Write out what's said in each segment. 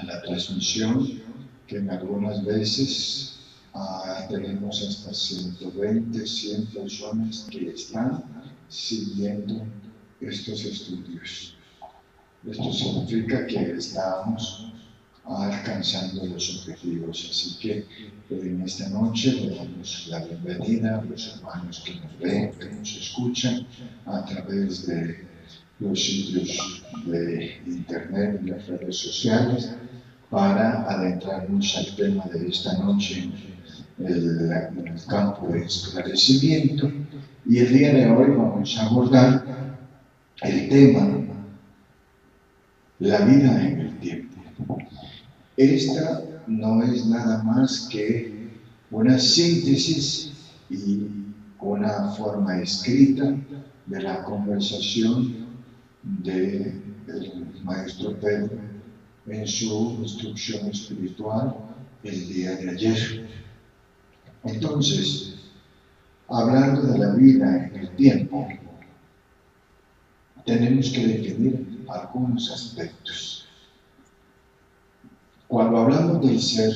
a la transmisión, que en algunas veces tenemos hasta 120, 100 personas que están siguiendo estos estudios. Esto significa que estamos alcanzando los objetivos. Así que en esta noche le damos la bienvenida a los hermanos que nos ven, que nos escuchan a través de los sitios de internet y las redes sociales, para adentrarnos al tema de esta noche, en el campo de esclarecimiento. Y el día de hoy vamos a abordar el tema la vida en el tiempo. Esta no es nada más que una síntesis y una forma escrita de la conversación del maestro Pedro en su instrucción espiritual el día de ayer. Entonces, hablando de la vida en el tiempo, tenemos que definir algunos aspectos. Cuando hablamos del ser,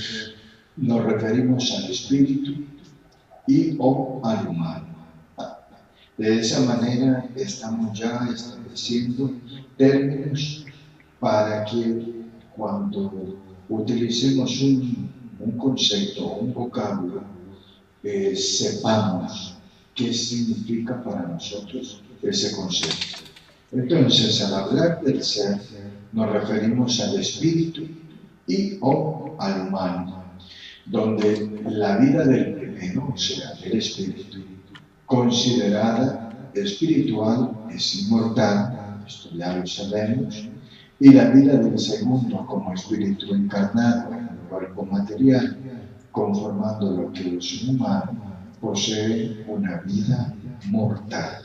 nos referimos al espíritu y o al humano. De esa manera estamos ya estableciendo términos para que cuando utilicemos un concepto o un vocablo, sepamos qué significa para nosotros ese concepto. Entonces, al hablar del ser, nos referimos al espíritu y o al humano, donde la vida del primero, o sea, del espíritu, considerada espiritual, es inmortal, esto ya lo sabemos, y la vida del segundo, como espíritu encarnado en el cuerpo material, conformando lo que es humano, posee una vida mortal.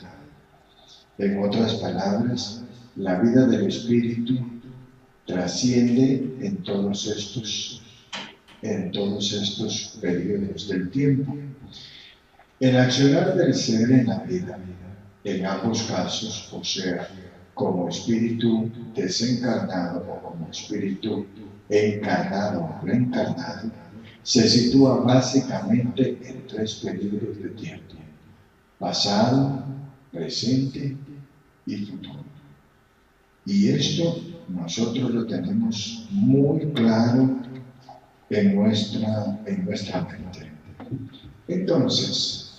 En otras palabras, la vida del espíritu trasciende en todos estos periodos del tiempo. El accionar del ser en la vida, en ambos casos, o sea, como espíritu desencarnado o como espíritu encarnado o reencarnado, se sitúa básicamente en 3 periodos de tiempo: pasado, presente y futuro. Y esto nosotros lo tenemos muy claro en nuestra mente. Entonces,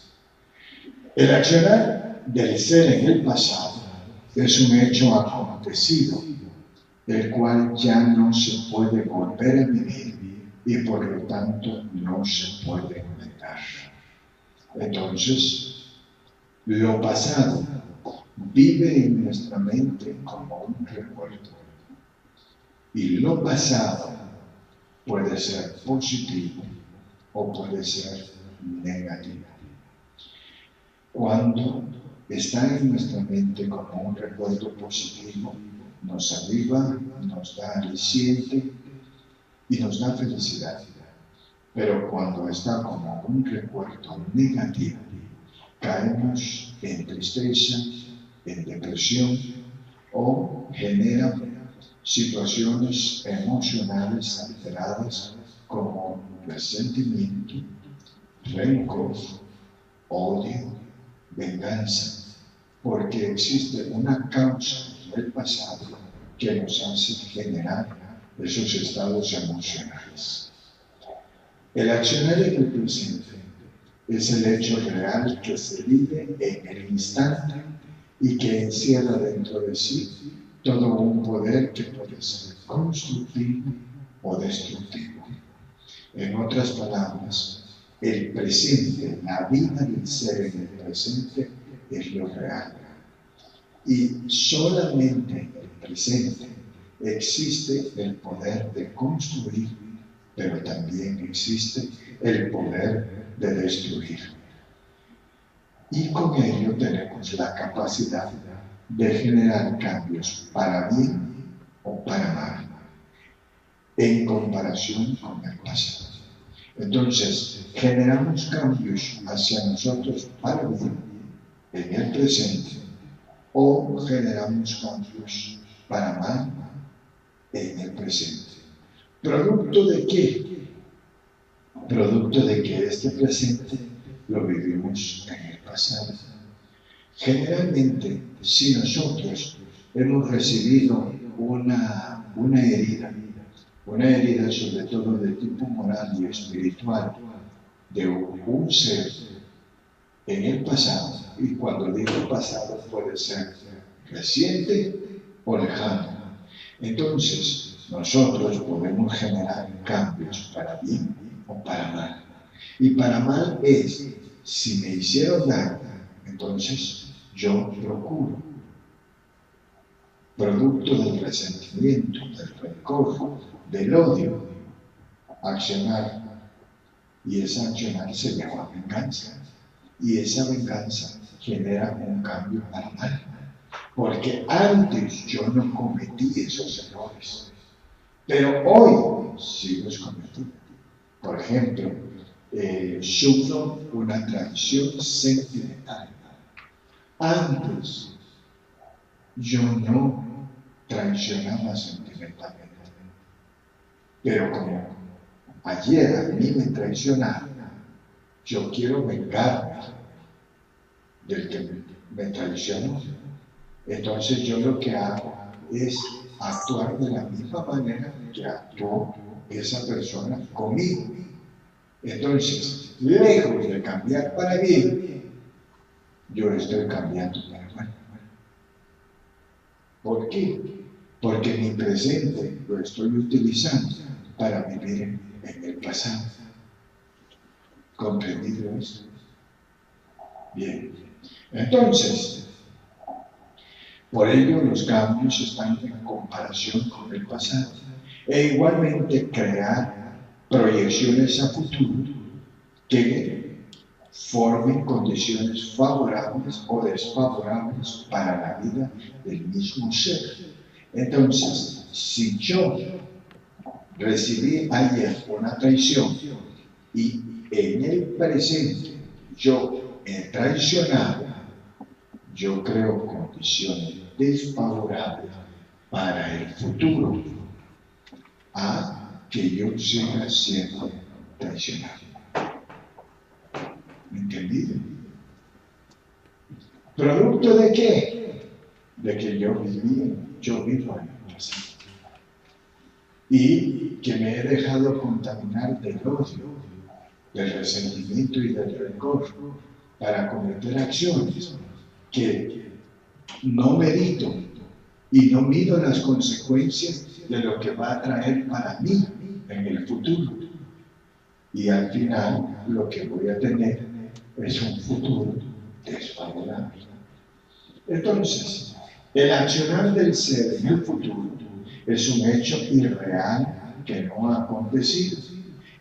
el accionar del ser en el pasado es un hecho acontecido, el cual ya no se puede volver a vivir y por lo tanto no se puede inventar. Entonces, lo pasado vive en nuestra mente como un recuerdo, y lo pasado puede ser positivo o puede ser negativo. Cuando está en nuestra mente como un recuerdo positivo, nos aviva, nos da aliciente y nos da felicidad. Pero cuando está como un recuerdo negativo, caemos en tristeza, en depresión, o genera situaciones emocionales alteradas como resentimiento, rencor, odio, venganza, porque existe una causa en el pasado que nos hace generar esos estados emocionales. El accionar en el presente es el hecho real que se vive en el instante y que encierra dentro de sí todo un poder que puede ser constructivo o destructivo. En otras palabras, el presente, la vida del ser en el presente, es lo real. Y solamente en el presente existe el poder de construir, pero también existe el poder de destruir. Y con ello tenemos la capacidad de generar cambios para bien o para mal, en comparación con el pasado. Entonces, generamos cambios hacia nosotros para bien en el presente, o generamos cambios para mal en el presente. ¿Producto de qué? Producto de que este presente lo vivimos en el pasado. Generalmente, si nosotros hemos recibido una herida sobre todo de tipo moral y espiritual, de un ser en el pasado, y cuando digo pasado puede ser reciente o lejano, entonces nosotros podemos generar cambios para bien o para mal. Y para mal es, si me hicieron daño, entonces yo procuro, producto del resentimiento, del rencor, del odio, accionar. Y esa accionar se llama venganza. Y esa venganza genera un cambio para mal. Porque antes yo no cometí esos errores. Pero hoy sí los cometí. Por ejemplo, sufro una traición sentimental. Antes yo no traicionaba sentimentalmente. Pero como ayer a mí me traicionaron, yo quiero vengarme del que me traicionó. Entonces yo lo que hago es actuar de la misma manera que actuó esa persona conmigo. Entonces, lejos de cambiar para bien, yo estoy cambiando para mal. ¿Por qué? Porque mi presente lo estoy utilizando para vivir en el pasado. ¿Comprendido esto? Bien. Entonces, por ello los cambios están en comparación con el pasado. E igualmente crear proyecciones a futuro que formen condiciones favorables o desfavorables para la vida del mismo ser. Entonces, si yo recibí ayer una traición y en el presente yo he traicionado, yo creo condiciones desfavorables para el futuro a que yo siga siendo traicionado. ¿Me entendido? ¿Producto de qué? De que yo vivo en el pasado. Y que me he dejado contaminar del odio, del resentimiento y del rencor para cometer acciones que no medito y no mido las consecuencias de lo que va a traer para mí en el futuro. Y al final lo que voy a tener es un futuro desfavorable. Entonces, el accionar del ser en el futuro es un hecho irreal que no ha acontecido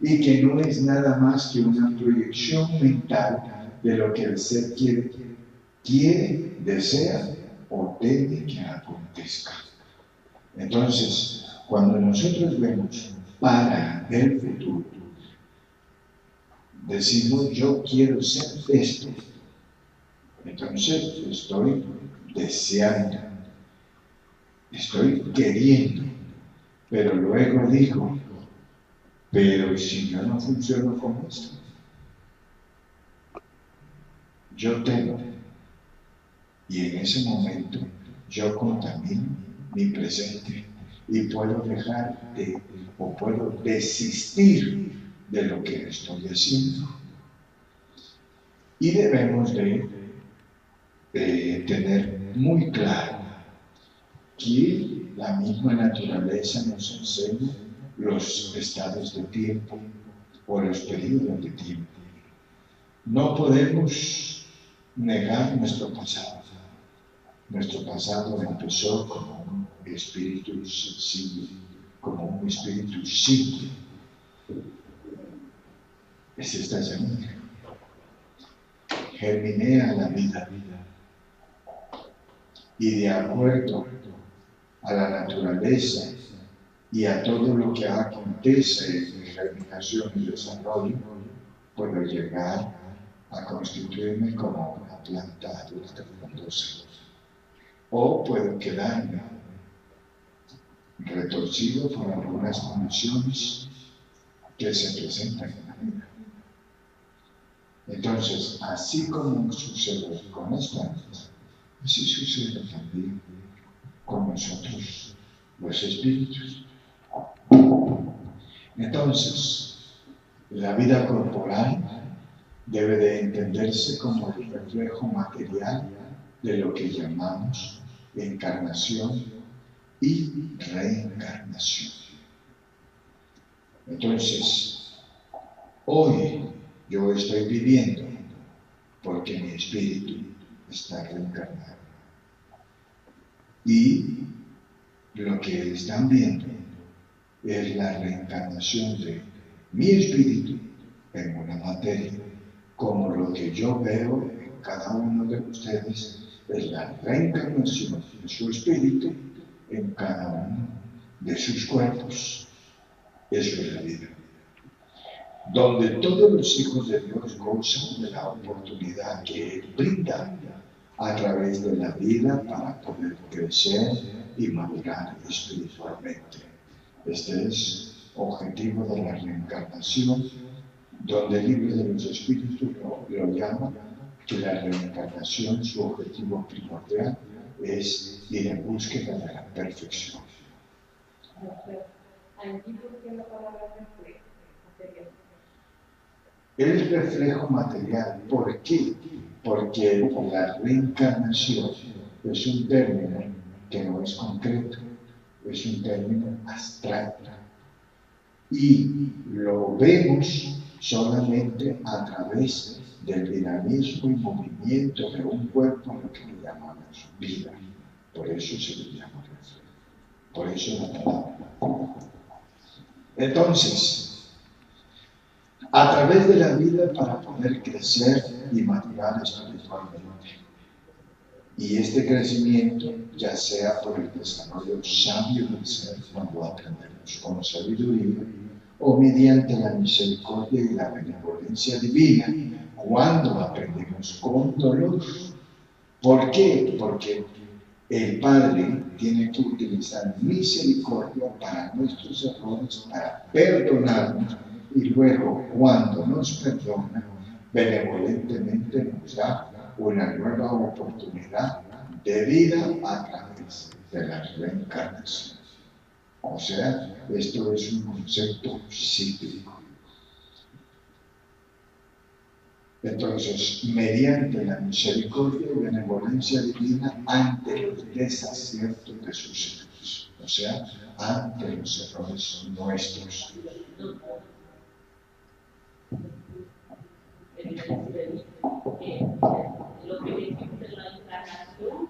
y que no es nada más que una proyección mental de lo que el ser quiere, desea o teme que acontezca. Entonces, cuando nosotros vemos para el futuro, decimos yo quiero ser esto. Entonces estoy deseando, estoy queriendo, pero luego digo, pero si yo no funciono con esto, yo temo. Y en ese momento yo contamino mi presente y puedo dejar de, o puedo desistir de lo que estoy haciendo. Y debemos de tener muy claro que la misma naturaleza nos enseña los estados de tiempo o los periodos de tiempo. No podemos negar nuestro pasado. Nuestro pasado empezó como un espíritu sensible, como un espíritu simple. Es esta semilla. Germiné a la vida. Y de acuerdo a la naturaleza y a todo lo que acontece en mi germinación y desarrollo, puedo llegar a constituirme como una planta adulta frondosa. O puedo quedarme retorcido por algunas condiciones que se presentan en la vida. Entonces, así como sucede con esta vida, así sucede también con nosotros, los espíritus. Entonces, la vida corporal debe de entenderse como el reflejo material de lo que llamamos encarnación y reencarnación. Entonces, hoy yo estoy viviendo porque mi espíritu está reencarnado. Y lo que están viendo es la reencarnación de mi espíritu en una materia, como lo que yo veo en cada uno de ustedes es la reencarnación de su espíritu en cada uno de sus cuerpos. Eso es la vida. Donde todos los hijos de Dios gozan de la oportunidad que Él brinda a través de la vida para poder crecer y madurar espiritualmente. Este es el objetivo de la reencarnación, donde el libro de los espíritus lo llama que la reencarnación, su objetivo primordial, es ir en búsqueda de la perfección. El reflejo material, ¿por qué? Porque la reencarnación es un término que no es concreto, es un término abstracto. Y lo vemos solamente a través del dinamismo y movimiento de un cuerpo, lo que le llamamos vida. Por eso se le llama reflejo. Por eso la palabra. Entonces, a través de la vida para poder crecer y madurar espiritualmente. Y este crecimiento, ya sea por el desarrollo sabio del ser, cuando aprendemos con sabiduría, o mediante la misericordia y la benevolencia divina, cuando aprendemos con dolor. ¿Por qué? Porque el Padre tiene que utilizar misericordia para nuestros errores, para perdonarnos, y luego, cuando nos perdona, benevolentemente nos da una nueva oportunidad de vida a través de la reencarnación. O sea, esto es un concepto cíclico. Entonces, mediante la misericordia y benevolencia divina ante los desaciertos de sus hijos, o sea, ante los errores nuestros. Lo que dijiste de la encarnación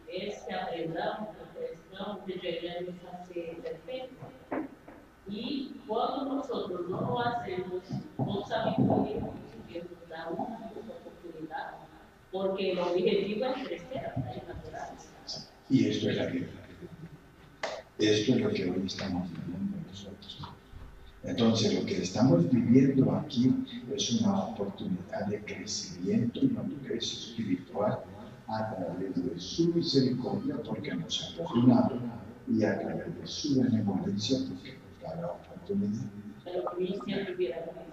es que aprendamos la cuestión de llegar a ser perfecto. Y cuando nosotros no lo hacemos con sabiduría, que nos da una oportunidad, porque el objetivo es crecer hasta en natural. Y esto es la vida. Esto es lo que hoy estamos viviendo nosotros. Entonces, lo que estamos viviendo aquí es una oportunidad de crecimiento y madurez espiritual a través de su misericordia, porque nos ha perdonado, y a través de su benevolencia, porque nos da la oportunidad.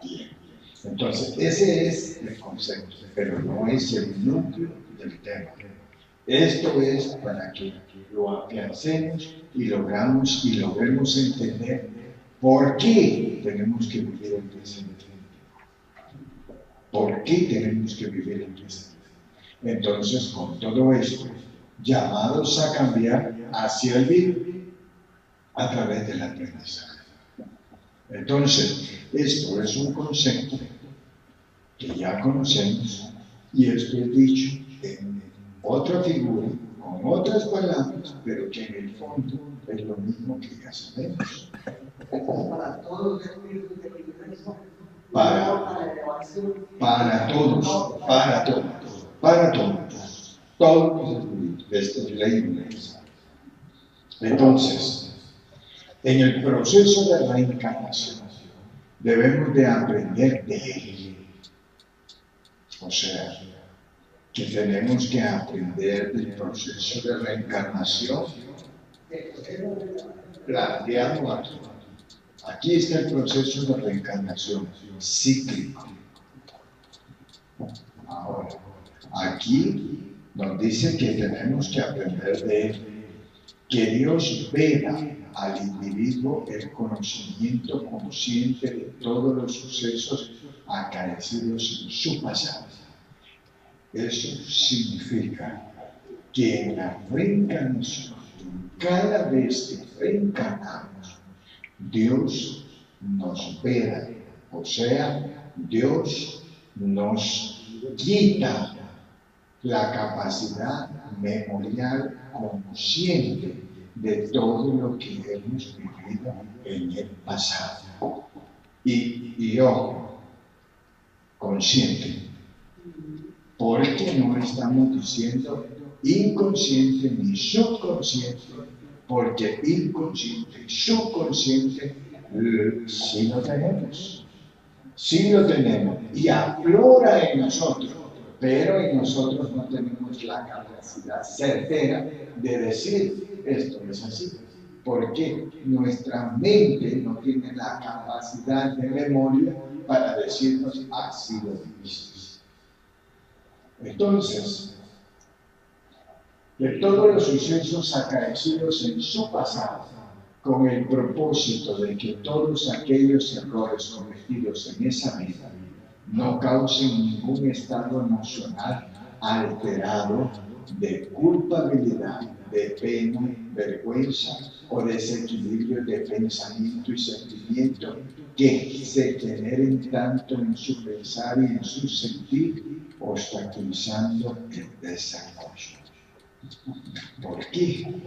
Bien. Entonces, ese es el concepto, pero no es el núcleo del tema. Esto es para que lo afiancemos y logremos entender por qué tenemos que vivir el presente. ¿Por qué tenemos que vivir el presente? Entonces, con todo esto, llamados a cambiar hacia el bien a través del aprendizaje. Entonces, esto es un concepto que ya conocemos y esto es dicho en otra figura, con otras palabras, pero que en el fondo es lo mismo que ya sabemos. Para todos los espíritus de liberalismo, para todos los espíritus. Esta es ley universal. Entonces, en el proceso de reencarnación, debemos de aprender de él. O sea, que tenemos que aprender del proceso de reencarnación planteado aquí. Aquí está el proceso de reencarnación cíclico. Ahora, aquí nos dice que tenemos que aprender de él, que Dios vela al individuo el conocimiento consciente de todos los sucesos acaecidos en su pasado. Eso significa que en la reencarnación, cada vez que reencarnamos, Dios nos vela, o sea, Dios nos quita la capacidad memorial consciente de todo lo que hemos vivido en el pasado. Y ojo, consciente, porque no estamos diciendo inconsciente ni subconsciente, porque inconsciente y subconsciente sí lo tenemos. Sí lo tenemos y aflora en nosotros, pero en nosotros no tenemos la capacidad certera de decir esto es así, porque nuestra mente no tiene la capacidad de memoria para decirnos así lo viviste. Entonces, de todos los sucesos acaecidos en su pasado, con el propósito de que todos aquellos errores cometidos en esa vida no causen ningún estado emocional alterado de culpabilidad, de pena, vergüenza o desequilibrio de pensamiento y sentimiento que se generen tanto en su pensar y en su sentir, obstaculizando el desarrollo. ¿Por qué?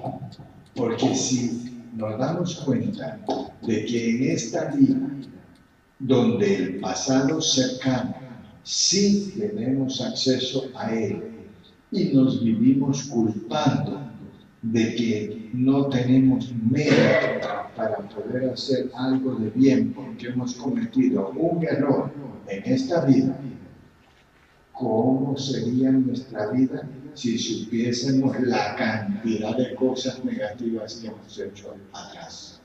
Porque si nos damos cuenta de que en esta vida, donde el pasado cercano sí tenemos acceso a él y nos vivimos culpando de que no tenemos mérito para poder hacer algo de bien porque hemos cometido un error en esta vida, ¿cómo sería nuestra vida si supiésemos la cantidad de cosas negativas que hemos hecho atrás?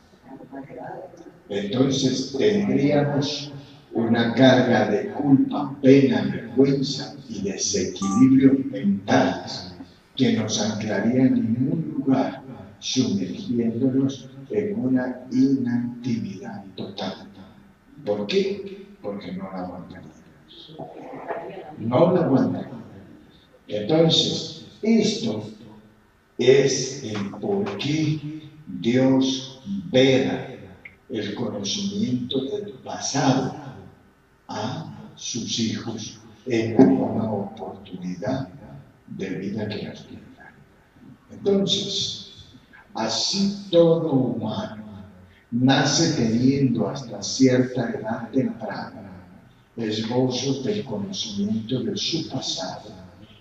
Entonces tendríamos una carga de culpa, pena, vergüenza y desequilibrio mentales que nos anclarían en un lugar, sumergiéndonos en una inactividad total. ¿Por qué? Porque no la aguantaríamos. No la aguantaríamos. Entonces, esto es el por qué Dios vela el conocimiento del pasado a sus hijos en una oportunidad de vida que nos brinda. Entonces, así todo humano nace teniendo hasta cierta edad temprana esbozos del conocimiento de su pasado,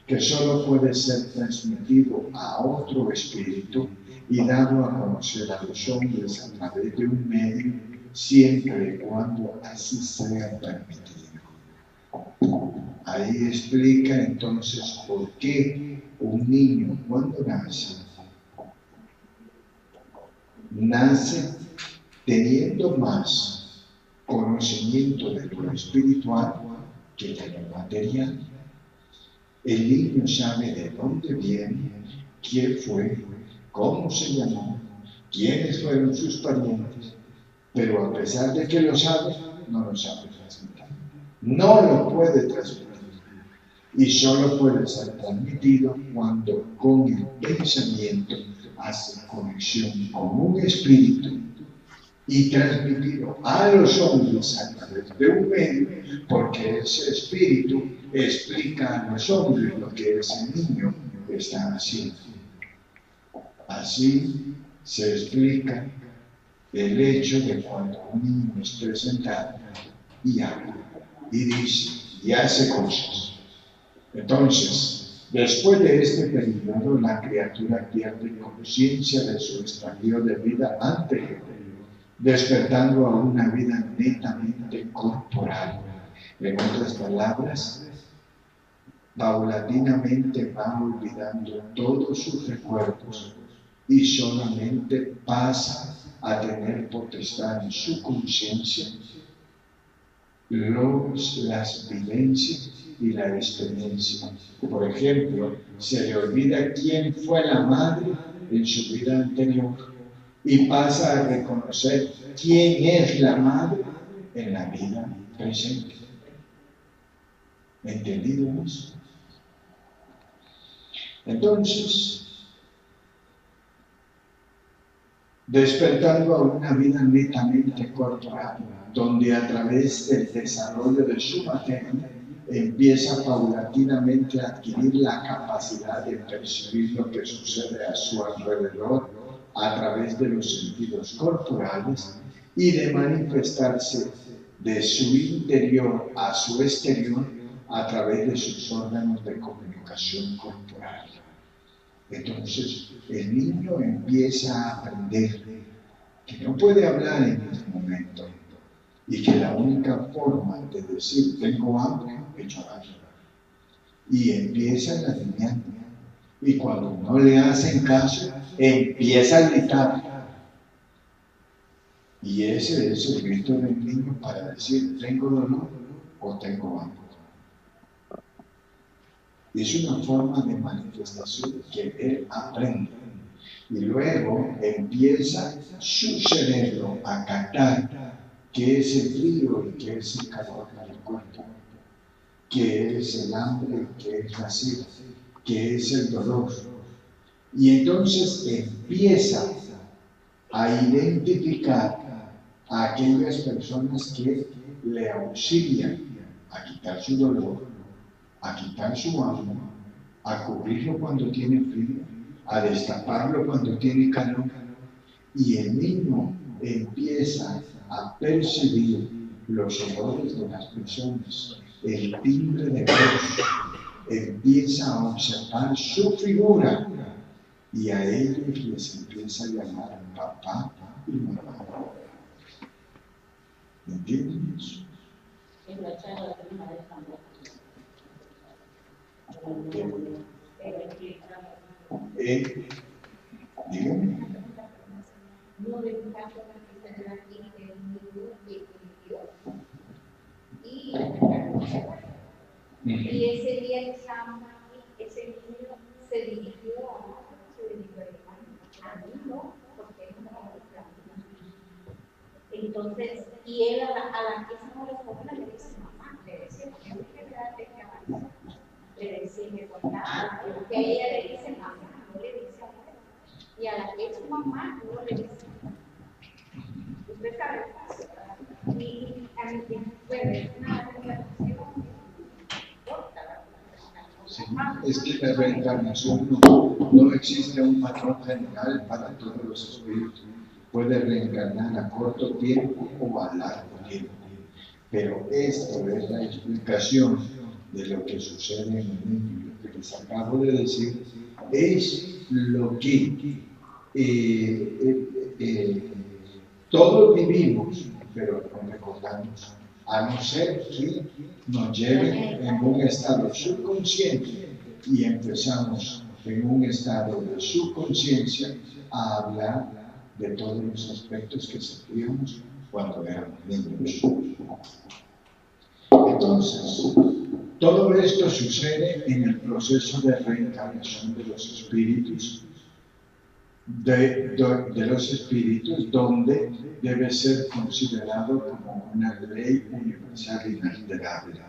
que solo puede ser transmitido a otro espíritu y dado a conocer a los hombres a través de un medio, siempre y cuando así sea permitido. Ahí explica entonces por qué un niño cuando nace teniendo más conocimiento de lo espiritual que de lo material. El niño sabe de dónde viene, quién fue, cómo se llamó, quiénes fueron sus parientes, pero a pesar de que lo sabe, no lo sabe transmitir. No lo puede transmitir. Y solo puede ser transmitido cuando con el pensamiento hace conexión con un espíritu y transmitido a los hombres a través de un medio, porque ese espíritu explica a los hombres lo que ese niño está haciendo. Así se explica el hecho de cuando un niño es presentado y habla, y dice, y hace cosas. Entonces, después de este periodo, la criatura pierde conciencia de su estadio de vida anterior, despertando a una vida netamente corporal. En otras palabras, paulatinamente va olvidando todos sus recuerdos y solamente pasa a tener potestad en su conciencia las vivencias y la experiencia. Por ejemplo, se le olvida quién fue la madre en su vida anterior y pasa a reconocer quién es la madre en la vida presente. ¿Entendido eso? Entonces, despertando a una vida netamente corporal, donde a través del desarrollo de su materia empieza paulatinamente a adquirir la capacidad de percibir lo que sucede a su alrededor a través de los sentidos corporales y de manifestarse de su interior a su exterior a través de sus órganos de comunicación corporal. Entonces, el niño empieza a aprender que no puede hablar en este momento y que la única forma de decir tengo hambre es llorar. Y empieza a adivinar. Y cuando no le hacen caso, empieza a gritar. Y ese es el grito del niño para decir tengo dolor o tengo hambre. Es una forma de manifestación que él aprende. Y luego empieza su cerebro a captar qué es el frío y qué es el calor del cuerpo, qué es el hambre y qué es la sed, qué es el dolor. Y entonces empieza a identificar a aquellas personas que le auxilian a quitar su dolor, a quitar su hambre, a cubrirlo cuando tiene frío, a destaparlo cuando tiene calor. Y el niño empieza a percibir los olores de las personas, el timbre de voz, empieza a observar su figura y a ellos les empieza a llamar papá y mamá. ¿Entienden eso? Dígame. Y ese día ese niño se dirigió a mí, ¿no? Porque él no era. Entonces, y él a la que esa no le contaba, le dice mamá, le decía, ¿qué le decía, me contaba, que a ella le dice mamá, no le dice abuela. Y a la que es su mamá, no le dice mamá. Usted sabe, y a mí puede una relación corta. Sí, es que la reencarnación no existe un patrón general para todos los espíritus. Puede reencarnar a corto tiempo o a largo tiempo. Pero esto es la explicación de lo que sucede en el niño. Lo que les acabo de decir es lo que todos vivimos, pero no recordamos, a no ser que nos lleven en un estado subconsciente y empezamos en un estado de subconsciencia a hablar de todos los aspectos que sentíamos cuando éramos niños. Entonces, todo esto sucede en el proceso de reencarnación de los espíritus, donde debe ser considerado como una ley universal inalterable.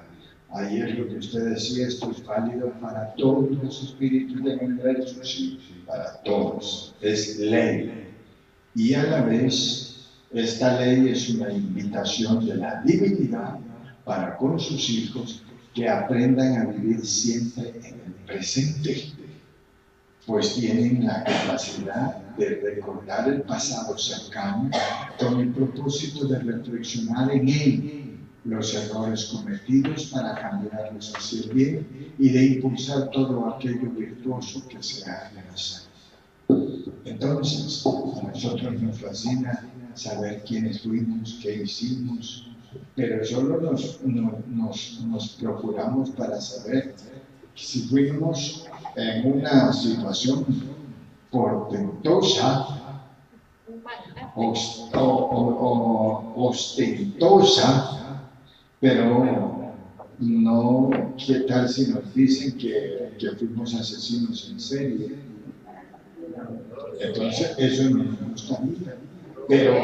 Ayer lo que usted decía, esto es válido para todos los espíritus del universo, sí, para todos, es ley. Y a la vez, esta ley es una invitación de la divinidad para con sus hijos que aprendan a vivir siempre en el presente, pues tienen la capacidad de recordar el pasado cercano con el propósito de reflexionar en él los errores cometidos para cambiarlos hacia el bien y de impulsar todo aquello virtuoso que se ha realizado. Entonces, a nosotros nos fascina saber quiénes fuimos, qué hicimos, pero solo nos procuramos para saber si fuimos en una situación portentosa ostentosa, pero no, ¿qué tal si nos dicen que fuimos asesinos en serie? Entonces, eso no nos gusta a mí, pero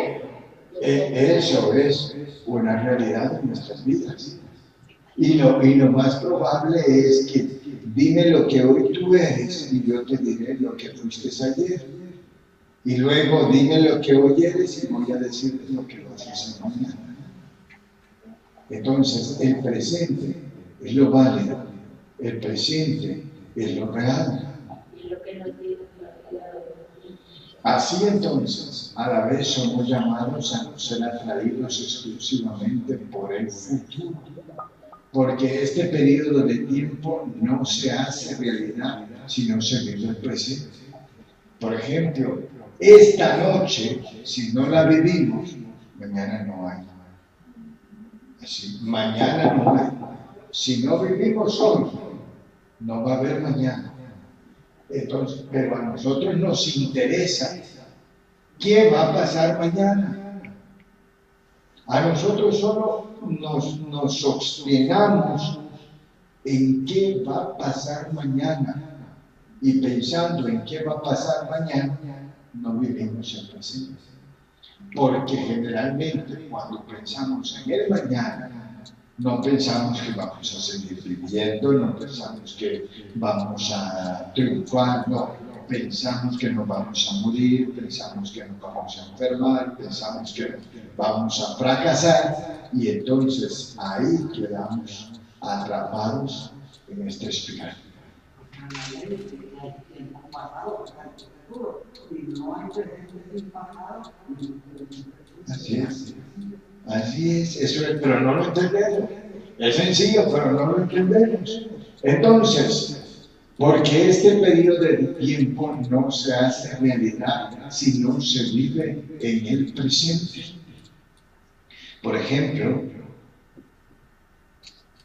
eso es una realidad de nuestras vidas. Y lo más probable es que dime lo que hoy tú eres y yo te diré lo que fuiste ayer. Y luego dime lo que hoy eres y voy a decirte lo que vas a hacer mañana. Entonces, el presente es lo válido, el presente es lo real. Así entonces, a la vez somos llamados a no ser atraídos exclusivamente por el futuro, porque este periodo de tiempo no se hace realidad si no se vive el presente. Por ejemplo, esta noche, si no la vivimos, mañana no hay. Así, mañana no hay. Si no vivimos hoy, no va a haber mañana. Entonces, pero a nosotros nos interesa qué va a pasar mañana. A nosotros solo nos obstinamos en qué va a pasar mañana. Y pensando en qué va a pasar mañana, no vivimos el presente. Porque generalmente cuando pensamos en el mañana, no pensamos que vamos a seguir viviendo, no pensamos que vamos a triunfar, no. Pensamos que nos vamos a morir, pensamos que nos vamos a enfermar, pensamos que vamos a fracasar, y entonces ahí quedamos atrapados en esta espiral. Así es, eso es, pero no lo entendemos. Es sencillo, pero no lo entendemos. Entonces, porque este periodo de tiempo no se hace realidad si no se vive en el presente. Por ejemplo,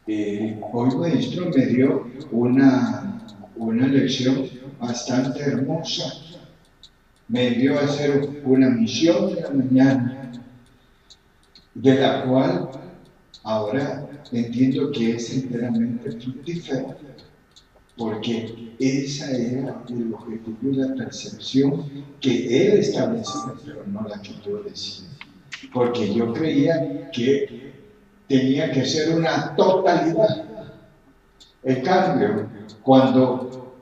hoy maestro me dio una lección bastante hermosa. Me envió a hacer una misión de la mañana, de la cual ahora entiendo que es enteramente fructífera, porque esa era el objetivo y la percepción que él establecía, pero no la que yo decía. Porque yo creía que tenía que ser una totalidad. En cambio, cuando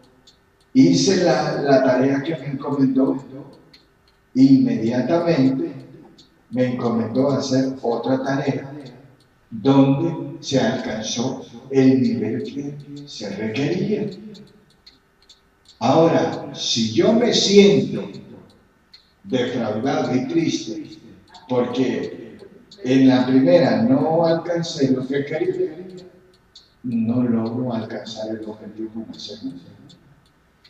hice la tarea que me encomendó, inmediatamente me encomendó a hacer otra tarea donde se alcanzó el nivel que se requería. Ahora, si yo me siento defraudado y triste porque en la primera no alcancé lo que quería, no logro alcanzar el objetivo en la segunda.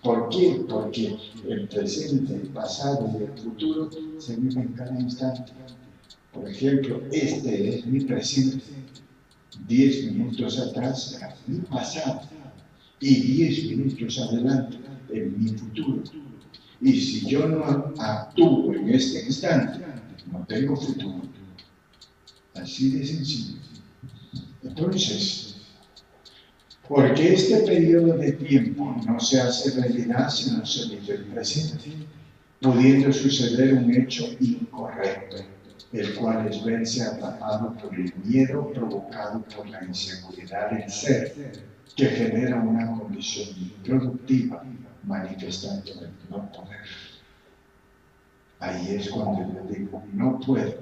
¿Por qué? Porque el presente, el pasado y el futuro se viven en cada instante. Por ejemplo, este es mi presente. 10 minutos atrás era mi pasado y 10 minutos adelante en mi futuro. Y si yo no actúo en este instante, no tengo futuro. Así de sencillo. Entonces, porque este periodo de tiempo no se hace realidad si no se vive el presente, pudiendo suceder un hecho incorrecto, el cual es verse atrapado por el miedo provocado por la inseguridad del ser, que genera una condición improductiva, manifestando el no poder. Ahí es cuando yo digo, no puedo.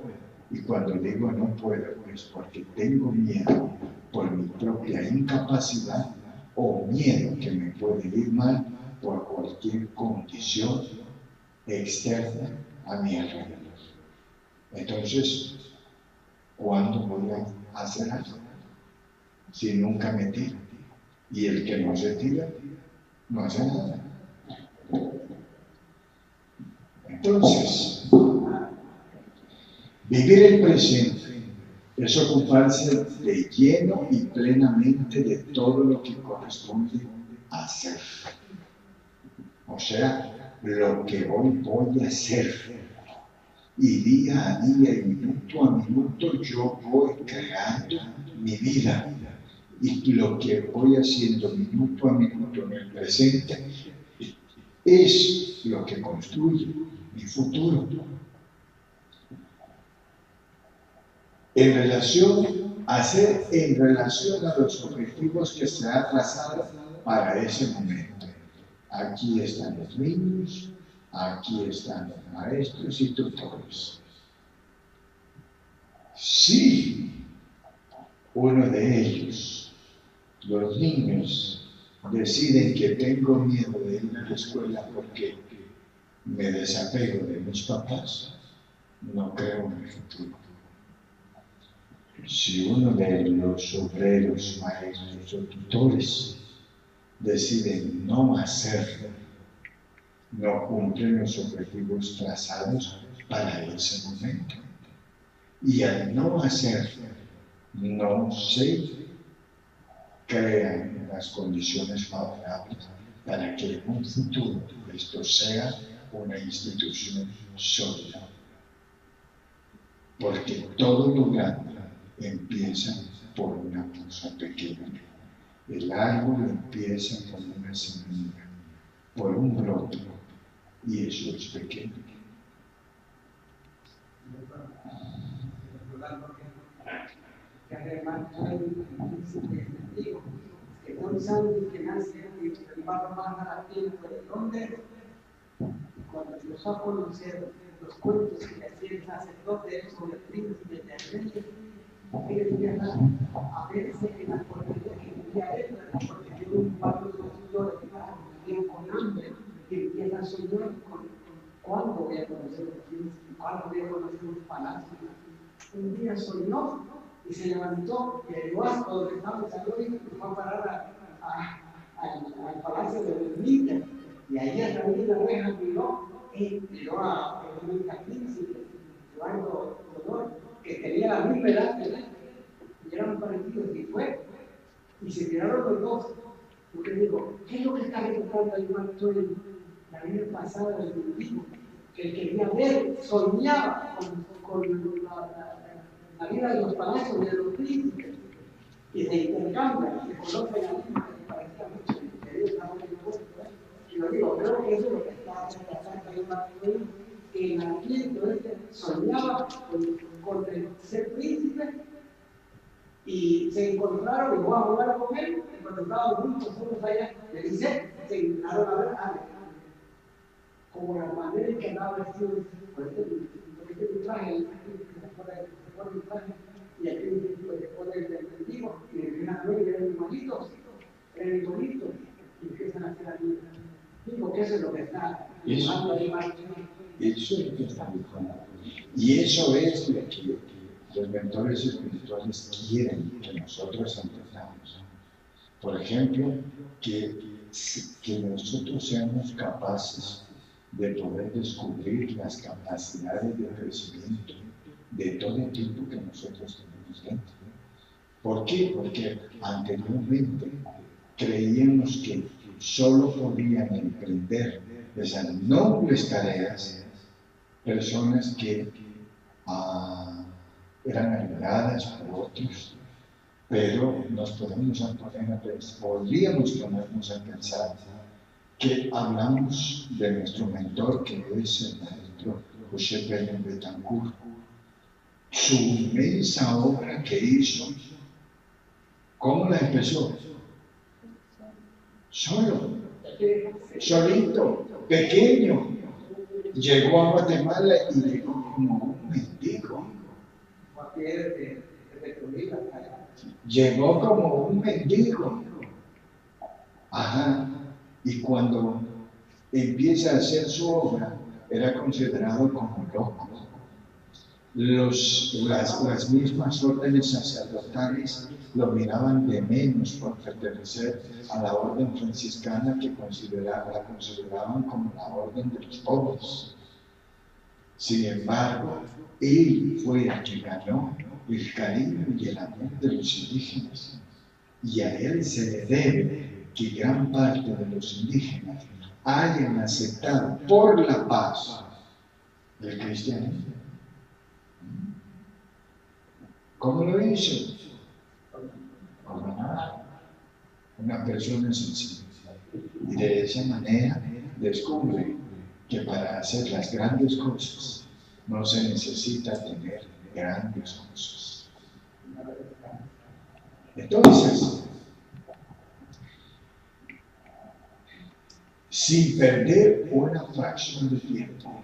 Y cuando digo no puedo, es porque tengo miedo por mi propia incapacidad o miedo que me puede ir mal por cualquier condición externa a mi alrededor. Entonces, ¿cuándo voy a hacer algo? Si nunca me tiro. Y el que no se tira, no hace nada. Entonces, vivir el presente es ocuparse de lleno y plenamente de todo lo que corresponde a hacer. O sea, lo que hoy voy a hacer. Y día a día y minuto a minuto yo voy creando mi vida. Y lo que voy haciendo minuto a minuto en el presente es lo que construye mi futuro. En relación a los objetivos que se ha trazado para ese momento. Aquí están los niños, aquí están los maestros y tutores. Si uno de ellos, los niños, deciden que tengo miedo de ir a la escuela porque me desapego de mis papás, no creo en el futuro. Si uno de los obreros, maestros o tutores deciden no hacerlo, no cumplen los objetivos trazados para ese momento. Y al no hacerlo, no se crean las condiciones favorables para que en un futuro esto sea una institución sólida. Porque todo lo grande empieza por una cosa pequeña. El árbol empieza con una semilla, por un brote, y eso es pequeño. Que además hay un testigo que no sabe que nace y va a tomar a tiempo de dónde. Cuando empezó a conocer los cuentos que le hacía el sacerdote sobre el príncipe de Armenia, él empieza a verse en la porquería que vivía él, porque tiene un cuadro de los señores que vivían con hambre, y empieza a soñar con cuándo voy a conocer el príncipe, cuándo voy a conocer un palacio. Un día soñó y se levantó y llegó hasta donde estaba el salón y fue a parar al palacio de Berlín. Y ahí a través de la reja miró a el príncipe, Eduardo Rodor, que tenía la misma edad que él, y eran parecidos, y fue, y se miraron los dos, porque digo, ¿qué es lo que está recordando el actor en la vida pasada del mendigo? Que él quería ver, soñaba con la vida de los palacios de los príncipes, y se intercambian, se colocan a mí, que parecía mucho, que Dios estaba en el puesto, y yo digo, creo que eso es lo que está pasando que en Adviento soñaba con ser príncipe y se encontraron y fue a jugar con él y cuando estaban juntos solos allá, le dice, se encontraron a ver como la manera en que andaba vestido por este traje, se pone el traje y aquí se pone el mendigo y le viene a ver y eran igualitos y empiezan a hacer aquí. Digo que eso es lo que está llevando ahí más. Eso es lo que está buscando. Y eso es lo que los mentores espirituales quieren que nosotros entendamos. Por ejemplo, que nosotros seamos capaces de poder descubrir las capacidades de crecimiento de todo tipo que nosotros tenemos dentro. ¿Por qué? Porque anteriormente creíamos que solo podían emprender esas nobles tareas personas que eran ayudadas por otros, pero podríamos ponernos a pensar que hablamos de nuestro mentor, que es el maestro José Pérez Betancourt. Su inmensa obra que hizo, ¿cómo la empezó? Solito, pequeño. Llegó a Guatemala y llegó como un mendigo. Llegó como un mendigo. Ajá. Y cuando empieza a hacer su obra, era considerado como loco. Las mismas órdenes sacerdotales lo miraban de menos por pertenecer a la orden franciscana que la consideraban como la orden de los pobres. Sin embargo, él fue el que ganó el cariño y el amor de los indígenas. Y a él se le debe que gran parte de los indígenas hayan aceptado por la paz el cristianismo. ¿Cómo lo hizo? Como una persona sencilla. Y de esa manera descubre que para hacer las grandes cosas no se necesita tener grandes cosas. Entonces, sin perder una fracción de tiempo,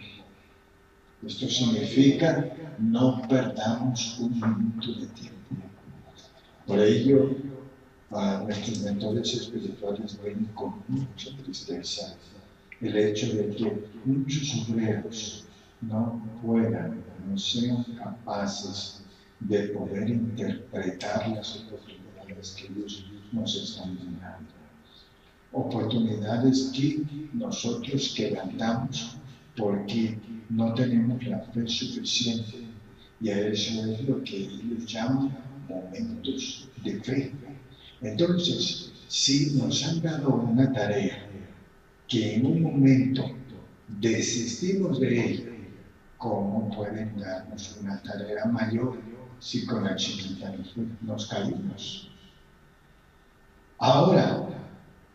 esto significa no perdamos un minuto de tiempo. Por ello, a nuestros mentores espirituales ven con mucha tristeza el hecho de que muchos obreros no puedan, no sean capaces de poder interpretar las oportunidades que Dios nos están dando. Oportunidades que nosotros quebrantamos porque no tenemos la fe suficiente. Y a eso es lo que ellos llaman momentos de fe. Entonces, si nos han dado una tarea que en un momento desistimos de ella, ¿cómo pueden darnos una tarea mayor si con la chiquita nos caímos? Ahora,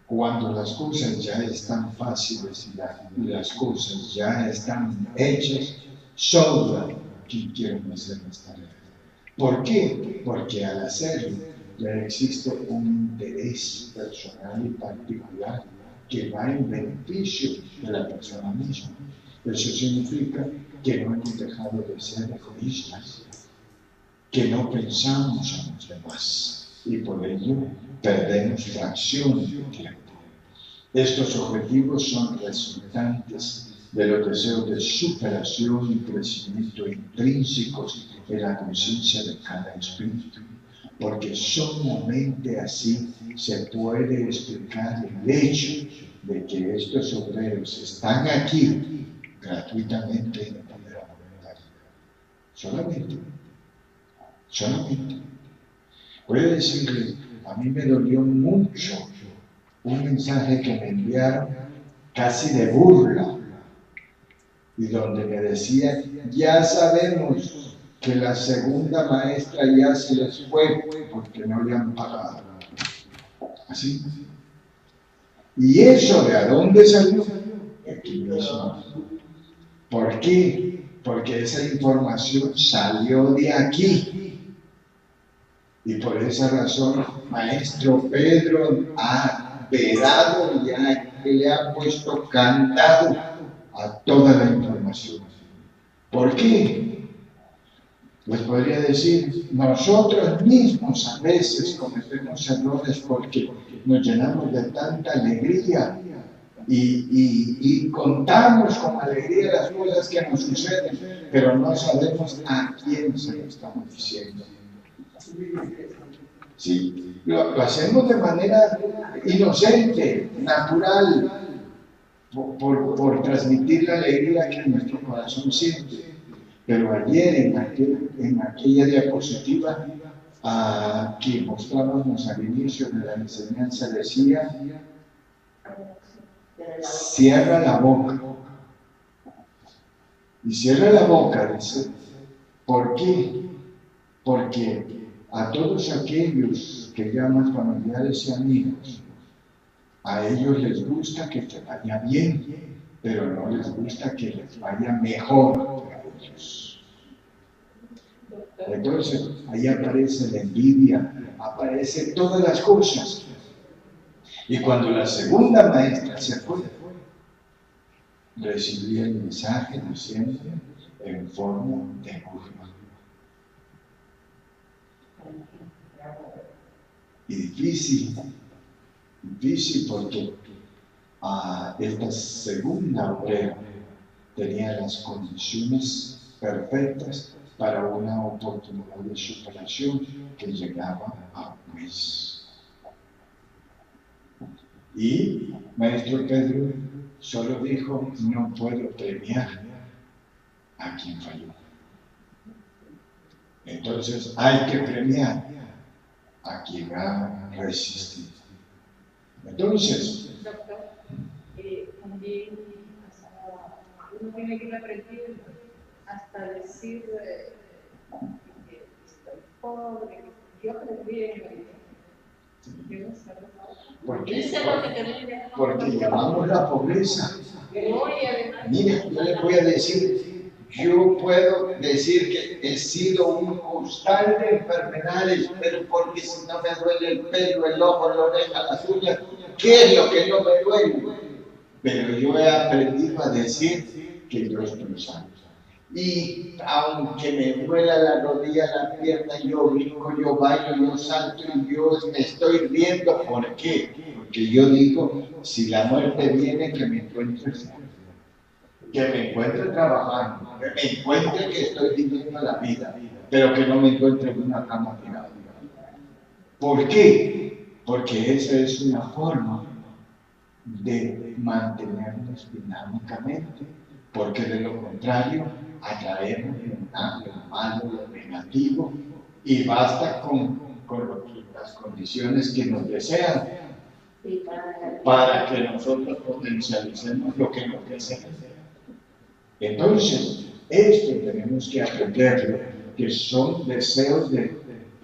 cuando las cosas ya están fáciles y las cosas ya están hechas, sobra quien quiera hacer las tareas. ¿Por qué? Porque al hacerlo ya existe un interés personal y particular que va en beneficio de la persona misma. Eso significa que no hemos dejado de ser egoístas, que no pensamos en los demás y por ello perdemos fracción de tiempo. Estos objetivos son resultantes de los deseos de superación y crecimiento intrínsecos en la conciencia de cada espíritu, porque solamente así se puede explicar el hecho de que estos obreros están aquí gratuitamente en manera voluntaria. Solamente. Voy a decirle, a mí me dolió mucho un mensaje que me enviaron casi de burla y donde me decían, ya sabemos que la segunda maestra ya se les fue porque no le han pagado. Así. ¿Y eso de a dónde salió? Aquí mismo. ¿Por qué? Porque esa información salió de aquí. Y por esa razón, Maestro Pedro ha vedado ya, que le ha puesto candado a toda la información. ¿Por qué? Pues podría decir, nosotros mismos a veces cometemos errores porque nos llenamos de tanta alegría y contamos con alegría las cosas que nos suceden, pero no sabemos a quién se lo estamos diciendo. Sí, lo hacemos de manera inocente, natural, por transmitir la alegría que nuestro corazón siente. Pero ayer en aquella diapositiva que mostrábamos al inicio de la enseñanza decía, cierra la boca. Y cierra la boca, dice, ¿por qué? Porque a todos aquellos que llaman familiares y amigos, a ellos les gusta que te vaya bien, pero no les gusta que les vaya mejor que a ellos. Entonces, ahí aparece la envidia, aparecen todas las cosas. Y cuando la segunda maestra se fue, recibí el mensaje diciendo en forma de burla. Y difícil porque esta segunda obrera tenía las condiciones perfectas para una oportunidad de superación que llegaba a un mes. Y Maestro Pedro solo dijo, no puedo premiar a quien falló. Entonces hay que premiar a quien ha resistido. Entonces, doctor, también uno tiene que aprender hasta decir que estoy pobre, Dios les viene. Porque llevamos la pobreza. Mire, yo les voy a decir, yo puedo decir que he sido un costal de enfermedades, pero porque si no me duele el pelo, el ojo, la oreja, las uñas, ¿qué es lo que no me duele? Pero yo he aprendido a decir que yo estoy sano. Y aunque me duela la rodilla, la pierna, yo brinco, yo bailo, yo salto y yo me estoy riendo. ¿Por qué? Porque yo digo, si la muerte viene, que me encuentre sano, que me encuentre trabajando, que me encuentre que estoy viviendo la vida, pero que no me encuentre en una cama tirada. ¿Por qué? Porque esa es una forma de mantenernos dinámicamente, porque de lo contrario atraemos lo malo, lo negativo, y basta con las condiciones que nos desean para que nosotros potencialicemos lo que nos desean. Entonces, esto tenemos que aprenderlo, que son deseos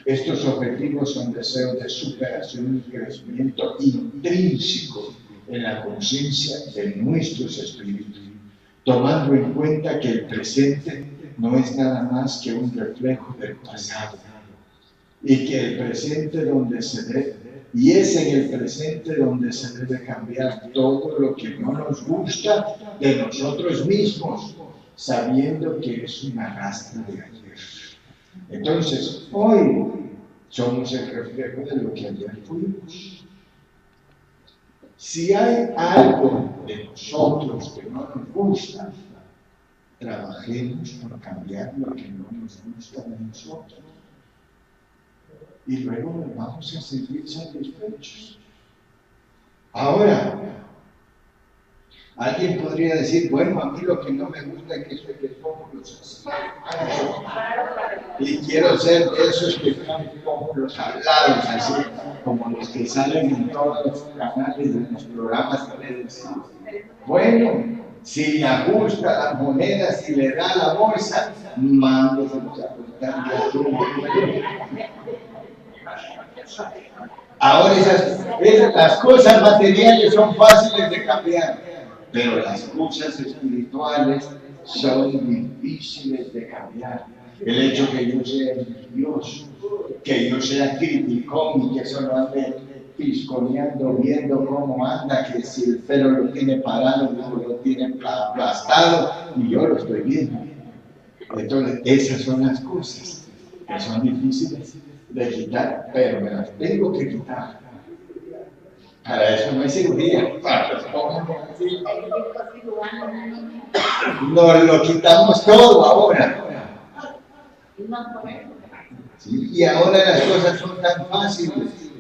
estos objetivos son deseos de superación y crecimiento intrínseco en la conciencia de nuestros espíritus, tomando en cuenta que el presente no es nada más que un reflejo del pasado, y que el presente donde se debe, y es en el presente donde se debe cambiar todo lo que no nos gusta de nosotros mismos, sabiendo que es un arrastre de ayer. Entonces, hoy somos el reflejo de lo que ayer fuimos. Si hay algo de nosotros que no nos gusta, trabajemos por cambiar lo que no nos gusta de nosotros. Y luego nos vamos a sentir satisfechos. Ahora, alguien podría decir, bueno, a mí lo que no me gusta es que soy de pómulos así. Y quiero ser de esos que están pómulos hablados, así como los que salen en todos los canales de los programas televisivos. Bueno, si le ajusta las monedas, si le da la bolsa, mándese a ajustar de azul. Ahora las cosas materiales son fáciles de cambiar, pero las cosas espirituales son difíciles de cambiar. El hecho que yo sea envidioso, que yo sea criticón y que solo ande pisconeando, viendo cómo anda, que si el pelo lo tiene parado, lo tiene aplastado, y yo lo estoy viendo. Entonces, esas son las cosas que son difíciles de quitar, pero me las tengo que quitar. Para eso no hay cirugía. Nos lo quitamos todo ahora. ¿Sí? Y ahora las cosas son tan fáciles.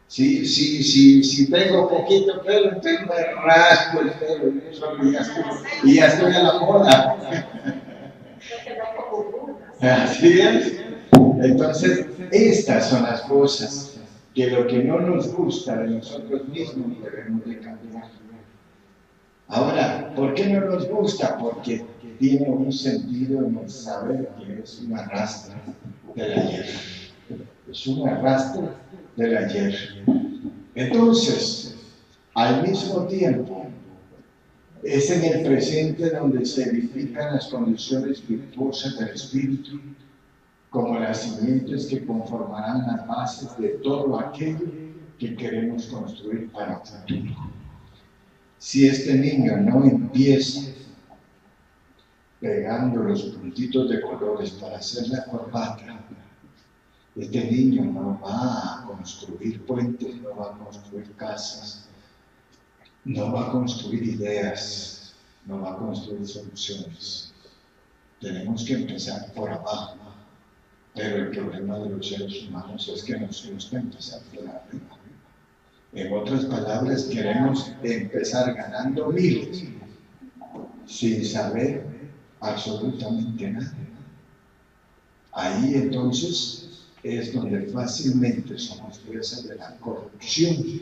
Si tengo poquito pelo, entonces me raspo el pelo y ya estoy a la moda. Así es. Entonces, estas son las cosas que lo que no nos gusta de nosotros mismos debemos de cambiar. Ahora, ¿por qué no nos gusta? Porque tiene un sentido en el saber que es un arrastre del ayer. Es un arrastre del ayer. Entonces, al mismo tiempo, es en el presente donde se edifican las condiciones virtuosas del espíritu, como las simientes que conformarán las bases de todo aquello que queremos construir para el futuro. Si este niño no empieza pegando los puntitos de colores para hacer la corbata, este niño no va a construir puentes, no va a construir casas, no va a construir ideas, no va a construir soluciones. Tenemos que empezar por abajo. Pero el problema de los seres humanos es que nos gusta empezar por arriba. En otras palabras, queremos empezar ganando miles sin saber absolutamente nada. Ahí entonces es donde fácilmente somos presas de la corrupción,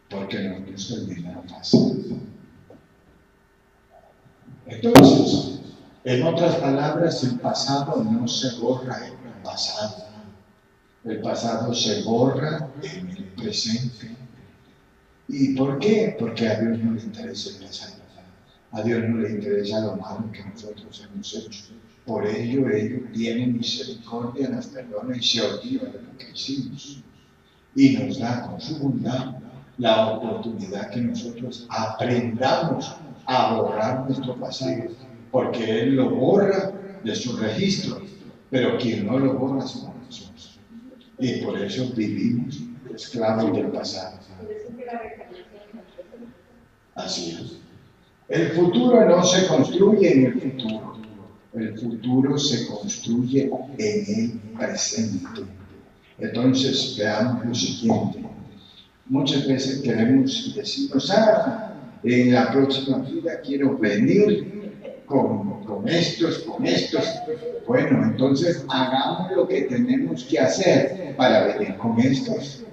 porque nos gusta el dinero fácil. Entonces, en otras palabras, el pasado no se borra en el pasado, El pasado se borra en el presente. ¿Y por qué? Porque a Dios no le interesa el pasado. A Dios no le interesa lo malo que nosotros hemos hecho. Por ello, Él tiene misericordia, nos perdona y se olvida de lo que hicimos. Y nos da con su bondad la oportunidad que nosotros aprendamos a borrar nuestro pasado. Porque Él lo borra de su registro, pero quien no lo borra somos nosotros. Y por eso vivimos esclavos del pasado. Así es. El futuro no se construye en el futuro. El futuro se construye en el presente. Entonces, veamos lo siguiente. Muchas veces queremos y decimos, en la próxima vida quiero venir con estos. Bueno, entonces hagamos lo que tenemos que hacer para venir con estos.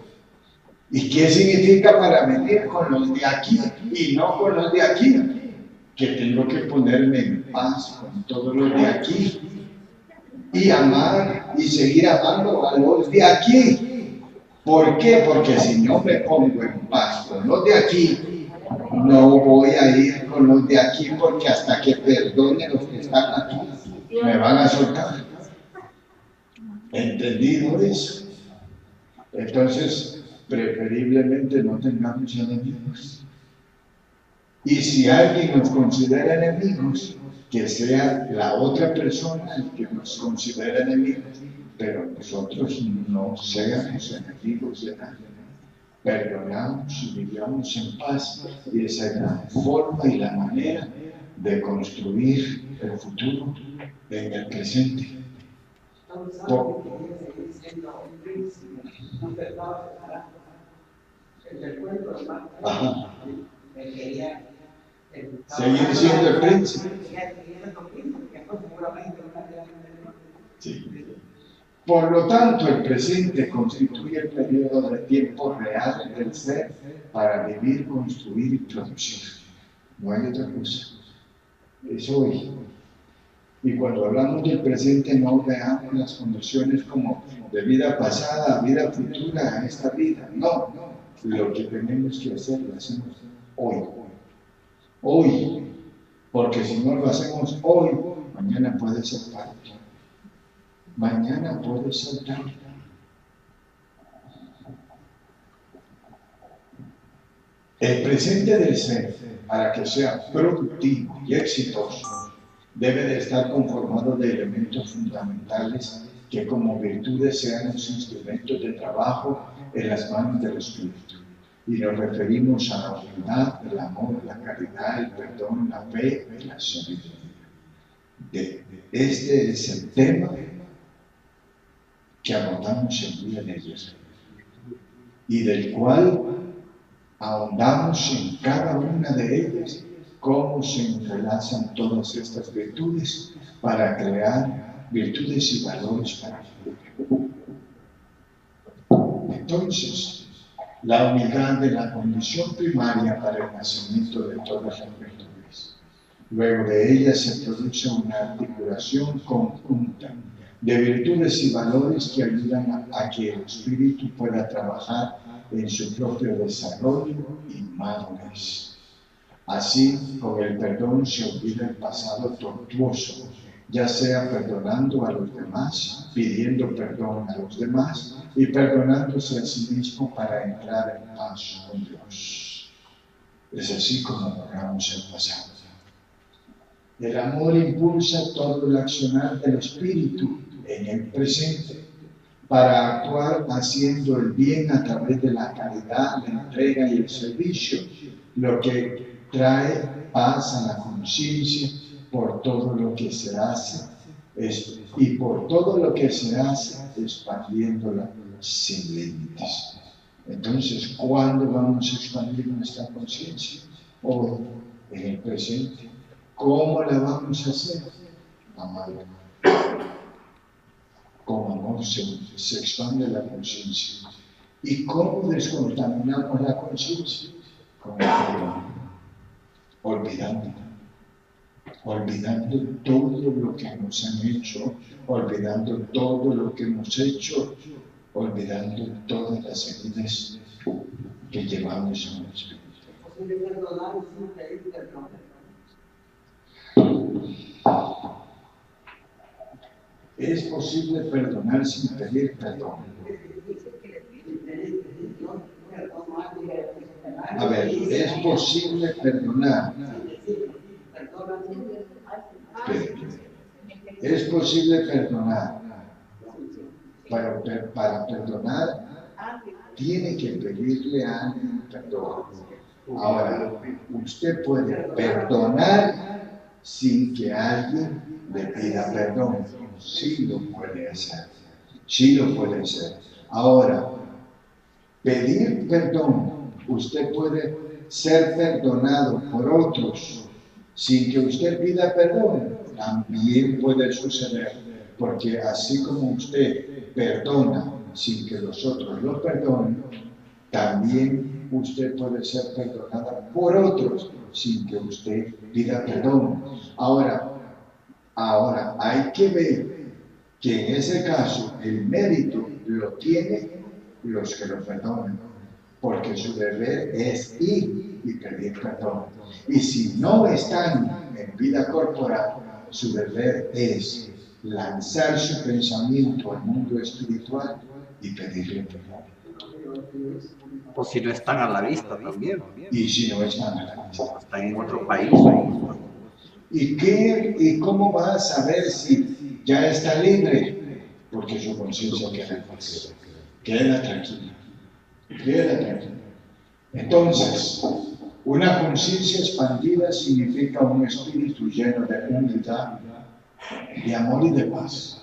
¿Y qué significa para venir con los de aquí y no con los de aquí? Que tengo que ponerme en paz con todos los de aquí y amar y seguir amando a los de aquí. ¿Por qué? Porque si no me pongo en paz con los de aquí, no voy a ir con los de aquí, porque hasta que perdone los que están aquí, me van a soltar. ¿Entendido eso? Entonces, preferiblemente no tengamos enemigos. Y si alguien nos considera enemigos, que sea la otra persona el que nos considera enemigos, pero nosotros no seamos enemigos de nadie. Perdonamos y vivamos en paz, y esa es la forma y la manera de construir el futuro en el presente. Seguir siendo el príncipe. Sí. Por lo tanto, el presente constituye el periodo de tiempo real del ser para vivir, construir y producir. No hay otra cosa. Es hoy. Y cuando hablamos del presente, no veamos las condiciones como de vida pasada, vida futura, esta vida. No. Lo que tenemos que hacer lo hacemos hoy. Hoy. Porque si no lo hacemos hoy, mañana puede ser tarde. Mañana puede ser tarde. El presente del ser, para que sea productivo y exitoso, debe de estar conformado de elementos fundamentales que como virtudes sean los instrumentos de trabajo en las manos del Espíritu. Y nos referimos a la humildad, el amor, la caridad, el perdón, la fe y la sabiduría. Este es el tema que abordamos el día de ayer y del cual ahondamos en cada una de ellas, cómo se entrelazan todas estas virtudes para crear virtudes y valores para el futuro. Entonces, la unidad de la condición primaria para el nacimiento de todas las virtudes. Luego de ella se produce una articulación conjunta de virtudes y valores que ayudan a que el espíritu pueda trabajar en su propio desarrollo y madurez. Así, con el perdón se olvida el pasado tortuoso, ya sea perdonando a los demás, pidiendo perdón a los demás y perdonándose a sí mismo para entrar en paz con Dios. Es así como borramos el pasado. El amor impulsa todo el accionar del espíritu en el presente para actuar haciendo el bien a través de la caridad, la entrega y el servicio, lo que trae paz a la conciencia por todo lo que se hace y por todo lo que se hace expandiéndola sin límites. Entonces, ¿cuándo vamos a expandir nuestra conciencia? Hoy, en el presente. ¿Cómo la vamos a hacer? Amando. Con amor se expande la conciencia. ¿Y cómo descontaminamos la conciencia? Con el perdón. Olvidando todo lo que nos han hecho, olvidando todo lo que hemos hecho, olvidando todas las heridas que llevamos en el espíritu. posible perdonar sin pedir perdón. Es posible perdonar sin pedir perdón. A ver, es posible perdonar. Es posible perdonar. Para perdonar, tiene que pedirle a alguien perdón. Ahora, usted puede perdonar sin que alguien le pida perdón. Sí lo puede hacer. Sí lo puede hacer. Ahora, pedir perdón, usted puede ser perdonado por otros sin que usted pida perdón. También puede suceder, porque así como usted perdona sin que los otros lo perdonen, también usted puede ser perdonada por otros sin que usted pida perdón. Ahora hay que ver que en ese caso el mérito lo tienen los que lo perdonan, porque su deber es ir y pedir perdón. Y si no están en vida corporal, su deber es lanzar su pensamiento al mundo espiritual y pedirle perdón. O si no están a la vista también. Y si no están a la vista. Están en otro país. ¿Y cómo va a saber si ya está libre? Porque su conciencia queda en paz. Queda tranquila. Queda tranquila. Entonces, una conciencia expandida significa un espíritu lleno de unidad, de amor y de paz,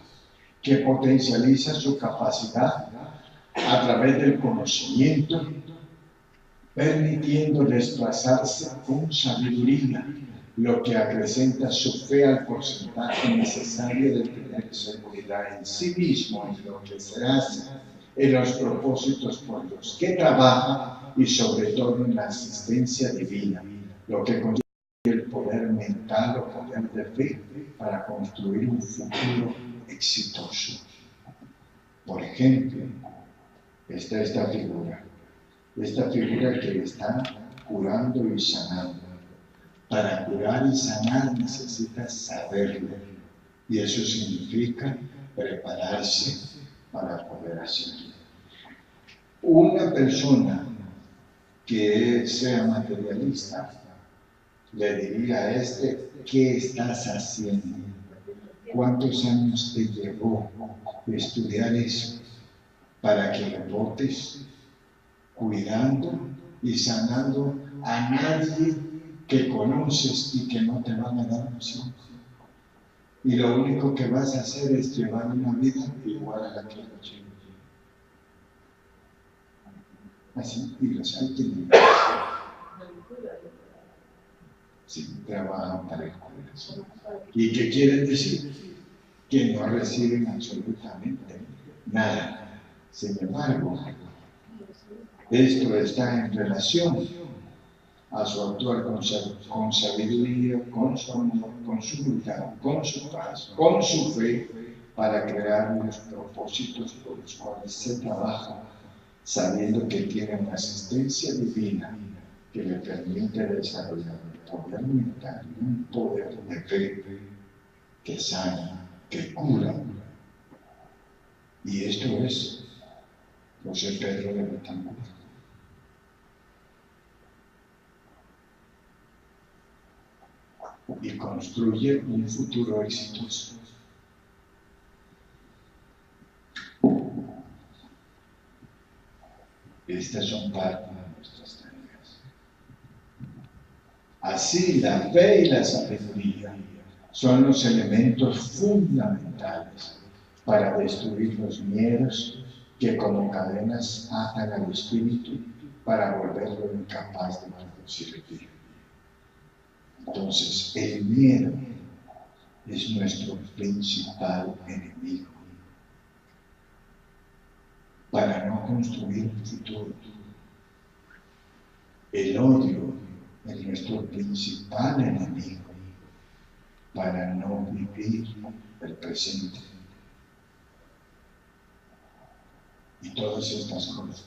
que potencializa su capacidad a través del conocimiento, permitiendo desplazarse con sabiduría, lo que acrecenta su fe al porcentaje necesario de tener seguridad en sí mismo, en lo que se hace, en los propósitos por los que trabaja y sobre todo en la asistencia divina, lo que constituye el poder mental o poder de fe para construir un futuro exitoso. Por ejemplo, está esta figura que está curando y sanando. Para curar y sanar necesitas saberlo, y eso significa prepararse para poder hacerlo. Una persona que sea materialista le diría a ¿qué estás haciendo? ¿Cuántos años te llevó estudiar eso para que lo botes cuidando y sanando a nadie que conoces y que no te van a dar opción? Y lo único que vas a hacer es llevar una vida igual a la que yo llevo. Así, y los hay que sí, trabajan para el corazón. ¿Y qué quieren decir? Que no reciben absolutamente nada. Sin embargo, esto está en relación a su actuar con sabiduría, con su amor, con su humildad, con su paz, con su fe, para crear los propósitos por los cuales se trabaja, sabiendo que tiene una asistencia divina que le permite desarrollar un poder mental, un poder de fe que sana, que cura. Y esto es José Pedro de Betancourt. Y construye un futuro exitoso. Estas son parte de nuestras tareas. Así, la fe y la sabiduría son los elementos fundamentales para destruir los miedos que como cadenas atan al espíritu para volverlo incapaz de producir vida. Entonces, el miedo es nuestro principal enemigo para no construir un futuro. El odio es nuestro principal enemigo para no vivir el presente. Y todas estas cosas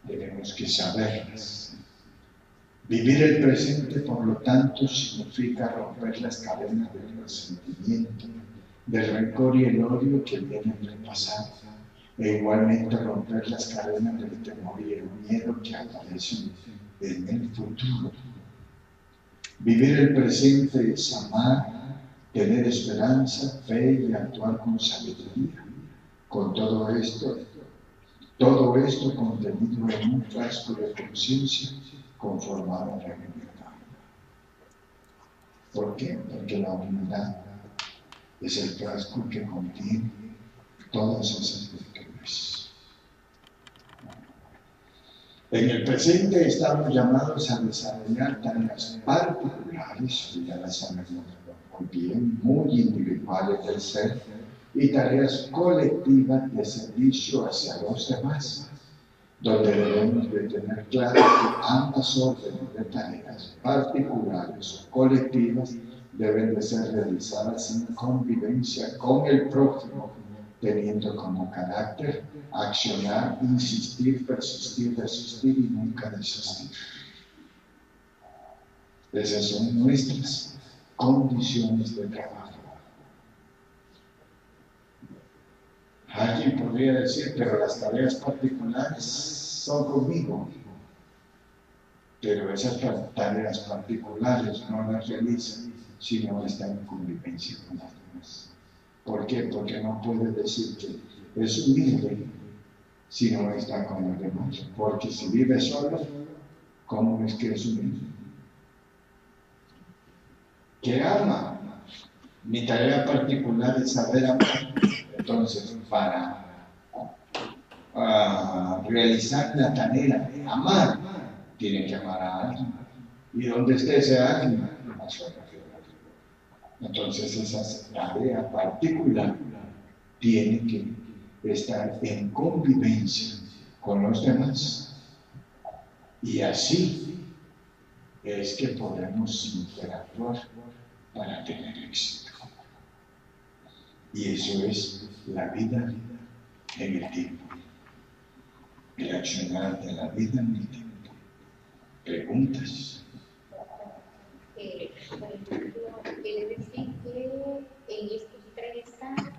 tenemos que saberlas. Vivir el presente, por lo tanto, significa romper las cadenas del resentimiento, del rencor y el odio que vienen del pasado, e igualmente romper las cadenas del temor y el miedo que aparecen en el futuro. Vivir el presente es amar, tener esperanza, fe y actuar con sabiduría. Con todo esto contenido en un frasco de conciencia conformado en la humildad. ¿Por qué? Porque la humildad es el frasco que contiene todas esas virtudes. En el presente estamos llamados a desarrollar tareas particulares, ya las sabemos muy bien, muy individuales del ser, y tareas colectivas de servicio hacia los demás, donde debemos de tener claro que ambas órdenes de tareas particulares o colectivas deben de ser realizadas en convivencia con el prójimo, teniendo como carácter accionar, insistir, persistir, resistir y nunca desistir. Esas son nuestras condiciones de trabajo. Alguien podría decir, pero las tareas particulares son conmigo. Pero esas tareas particulares no las realizan si no están en convivencia con los demás. ¿Por qué? Porque no puede decir que es humilde si no está con los demás. Porque si vive solo, ¿cómo es que es humilde? ¿Qué ama? Mi tarea particular es saber amar. Entonces, para realizar la tarea de amar, tiene que amar a alguien. ¿Y dónde esté ese alguien? Entonces, esa tarea particular tiene que estar en convivencia con los demás. Y así es que podemos interactuar para tener éxito. Y eso es la vida en el tiempo. El accionar de la vida en el tiempo. ¿Preguntas? Por ejemplo, quiere decir que en estos 3 años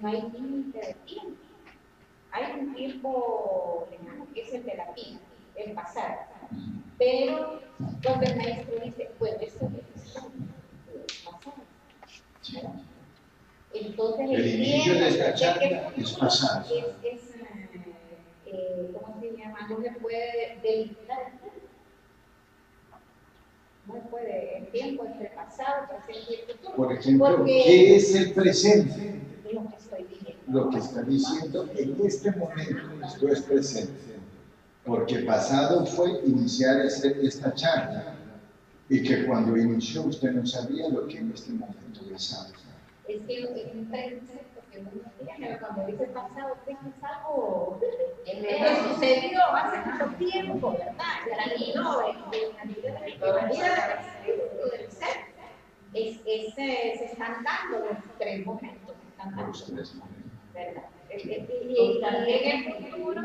no hay límite de tiempo. Hay un tiempo lejano que es el de la vida, el pasado. Pero cuando el maestro dice, bueno, esto es pasado. Sí. Entonces El inicio de esta charla es pasado. ¿Cómo se llama? No se puede delimitar. No se puede, el tiempo entre pasado, presente y futuro. Por ejemplo, porque ¿qué es el presente? lo que estoy diciendo. Lo que está diciendo en este momento esto es presente. Porque pasado fue iniciar esta charla y que cuando inició usted no sabía lo que en este momento ya sabe. Es que es un concepto que uno tiene cuando dice pasado, es algo que sucedió hace mucho tiempo, ¿verdad? Y no, en la vida del ser, se están dando los 3 momentos. Los 3 momentos. ¿Verdad? Y en el futuro,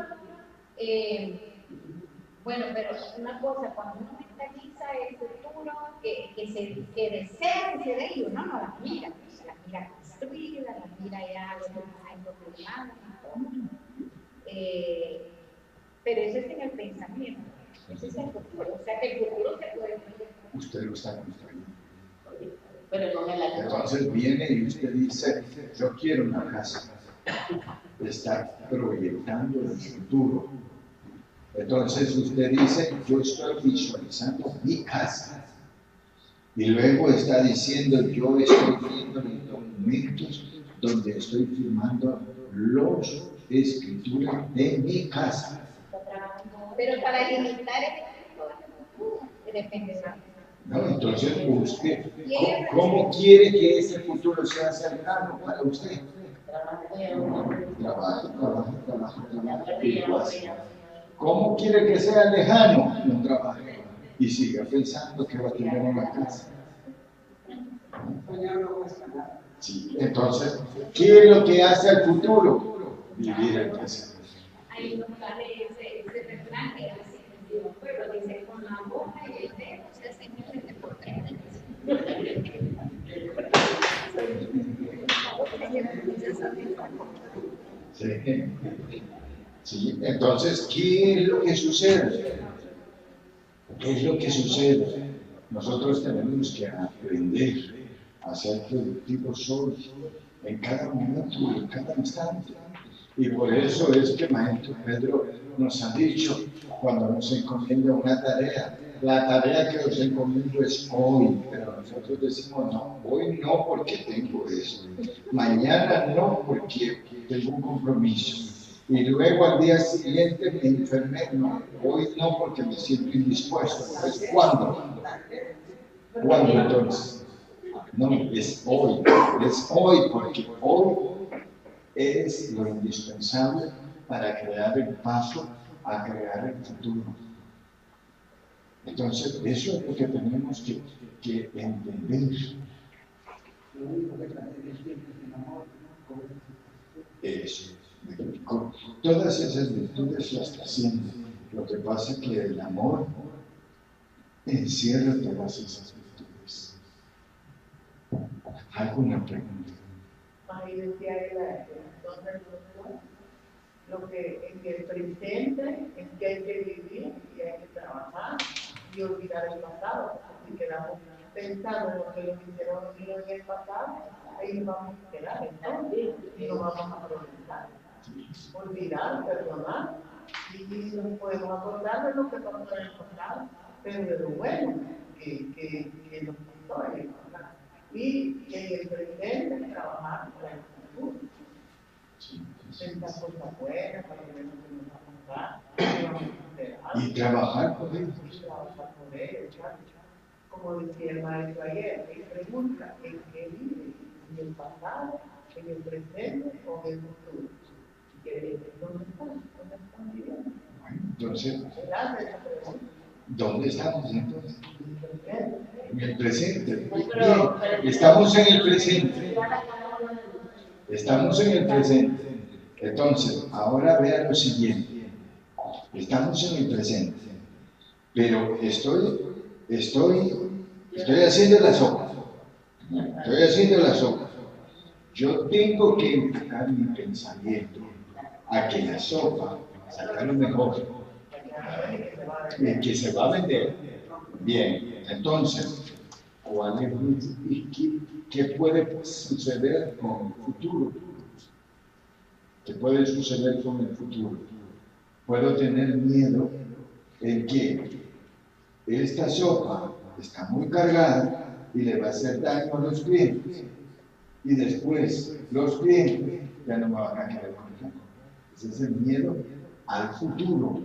bueno, pero una cosa, cuando uno mentaliza el futuro, que desea ser ello, no la mira construida, la mira ya en los humanos, pero eso es en el pensamiento, ese es el futuro, o sea que el futuro se puede ver. Usted lo está construyendo. Pero no me la Entonces viene y usted dice, yo quiero una casa. Está proyectando el futuro. Entonces usted dice, yo estoy visualizando mi casa. Y luego está diciendo, yo estoy viendo mis documentos donde estoy firmando las escrituras de mi casa. Pero para limitar el futuro, depende de la. ¿No? Entonces usted, ¿cómo quiere que ese futuro sea cercano para usted? Trabaja. ¿Cómo quiere que sea lejano? No trabaje. Y siga pensando que va a tener una casa. Sí. Entonces, ¿qué es lo que hace al futuro? vivir el presente. Ahí nos sale ese refrán que así el pueblo dice: con la boca y el dedo se señala el portero. Sí. Sí. Entonces, ¿qué es lo que sucede? ¿Qué es lo que sucede? Nosotros tenemos que aprender a ser productivos hoy, en cada momento y en cada instante. Y por eso es que Maestro Pedro nos ha dicho, cuando nos encomienda una tarea, la tarea que os encomiendo es hoy, pero nosotros decimos, no, hoy no porque tengo esto, mañana no porque tengo un compromiso, y luego al día siguiente me enfermé, no, hoy no porque me siento indispuesto. Entonces, ¿cuándo? ¿Cuándo entonces? No, es hoy porque hoy es lo indispensable para crear el paso a crear el futuro. Entonces, eso es lo que tenemos que entender. Lo único que trae siempre es el amor. Eso. Todas esas virtudes las trascienden. Lo que pasa es que el amor encierra todas esas virtudes. ¿Alguna pregunta? Ahí decía él, entonces, lo que en el presente es que hay que vivir y hay que trabajar y olvidar el pasado. Si quedamos pensando en lo que nos hicieron en el pasado, ahí nos vamos a quedar entonces y no vamos a progresar. Olvidar, perdonar, y nos podemos acordar de lo que pasó en el pasado, pero de lo bueno que nos pasó en el pasado. Y en el presente trabajar para el futuro. Pensar cosas buenas para que no se nos va a pasar. Y trabajar por ello. Trabajar por ello, ¿sabes? Como decía el maestro ayer, él pregunta en qué vive, en el pasado, en el presente o en el futuro. ¿Dónde están viviendo? Bueno, entonces, Él hace esa pregunta. ¿dónde estamos entonces? En el presente. Pero- Bien, estamos en el presente. Estamos en el presente. Entonces, ahora vea lo siguiente. Estamos en el presente. Pero estoy haciendo la sopa. Estoy haciendo la sopa. Yo tengo que enfocar mi pensamiento a que la sopa saca lo mejor, que se va a vender. Bien, entonces, ¿qué puede suceder con el futuro? ¿Qué puede suceder con el futuro? Puedo tener miedo en que esta sopa está muy cargada y le va a hacer daño a los clientes. Y después los clientes ya no me van a querer comprar. Ese es el miedo al futuro,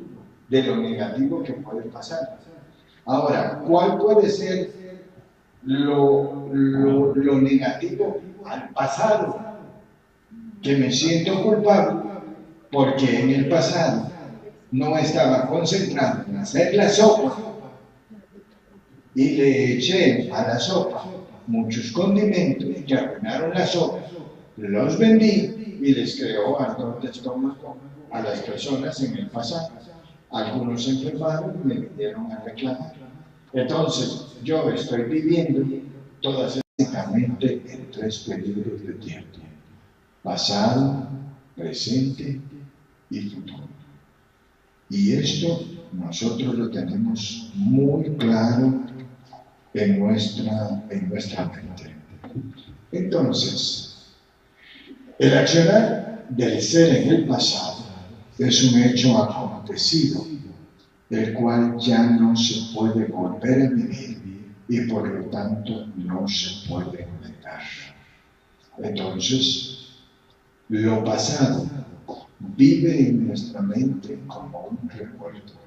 de lo negativo que puede pasar. Ahora, ¿cuál puede ser lo negativo al pasado? Que me siento culpable porque en el pasado no estaba concentrado en hacer la sopa y le eché a la sopa muchos condimentos que arruinaron la sopa, los vendí y les creó ardor de estómago a las personas en el pasado. Algunos se enfermaron y me vinieron a reclamar. Entonces, yo estoy viviendo todas básicamente en 3 periodos de tiempo: pasado, presente y futuro. Y esto nosotros lo tenemos muy claro en nuestra mente. Entonces, el accionar del ser en el pasado es un hecho acontecido, el cual ya no se puede volver a vivir y por lo tanto no se puede olvidar. Entonces, lo pasado vive en nuestra mente como un recuerdo.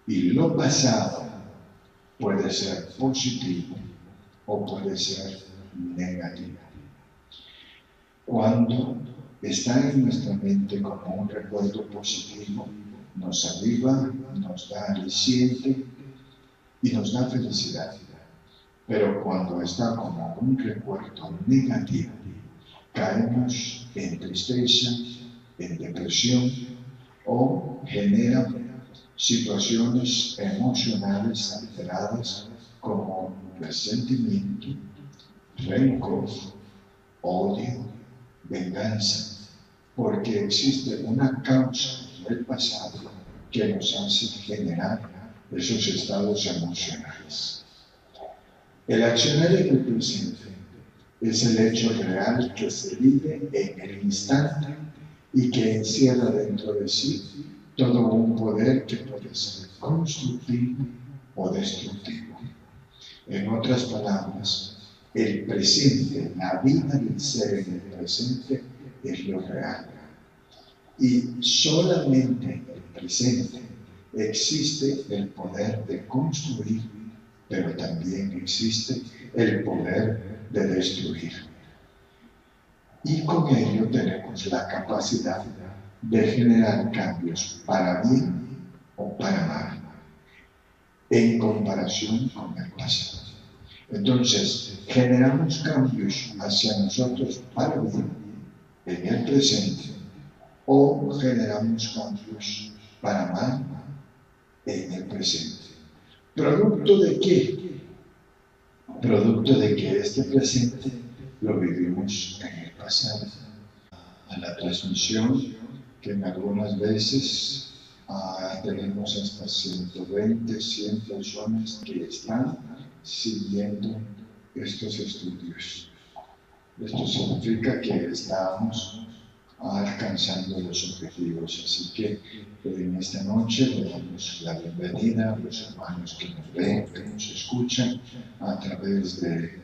Y lo pasado puede ser positivo o puede ser negativo. Cuando está en nuestra mente como un recuerdo positivo, nos aviva, nos da aliciente y nos da felicidad. Pero cuando está como un recuerdo negativo, caemos en tristeza, en depresión o genera situaciones emocionales alteradas como resentimiento, rencor, odio, venganza, porque existe una causa del pasado que nos hace generar esos estados emocionales. El accionar en el presente es el hecho real que se vive en el instante y que encierra dentro de sí todo un poder que puede ser constructivo o destructivo. En otras palabras, el presente, la vida del ser en el presente es lo real. Y solamente en el presente existe el poder de construir, pero también existe el poder de destruir. Y con ello tenemos la capacidad de generar cambios para bien o para mal, en comparación con el pasado. Entonces, generamos cambios hacia nosotros para bien en el presente o generamos cambios para mal en el presente. ¿Producto de qué? Producto de que este presente lo vivimos en el pasado. A la transmisión, que en algunas veces tenemos hasta 120, 100 personas que están siguiendo estos estudios. Esto significa que estamos alcanzando los objetivos. Así que en esta noche le damos la bienvenida a los hermanos que nos ven, que nos escuchan a través de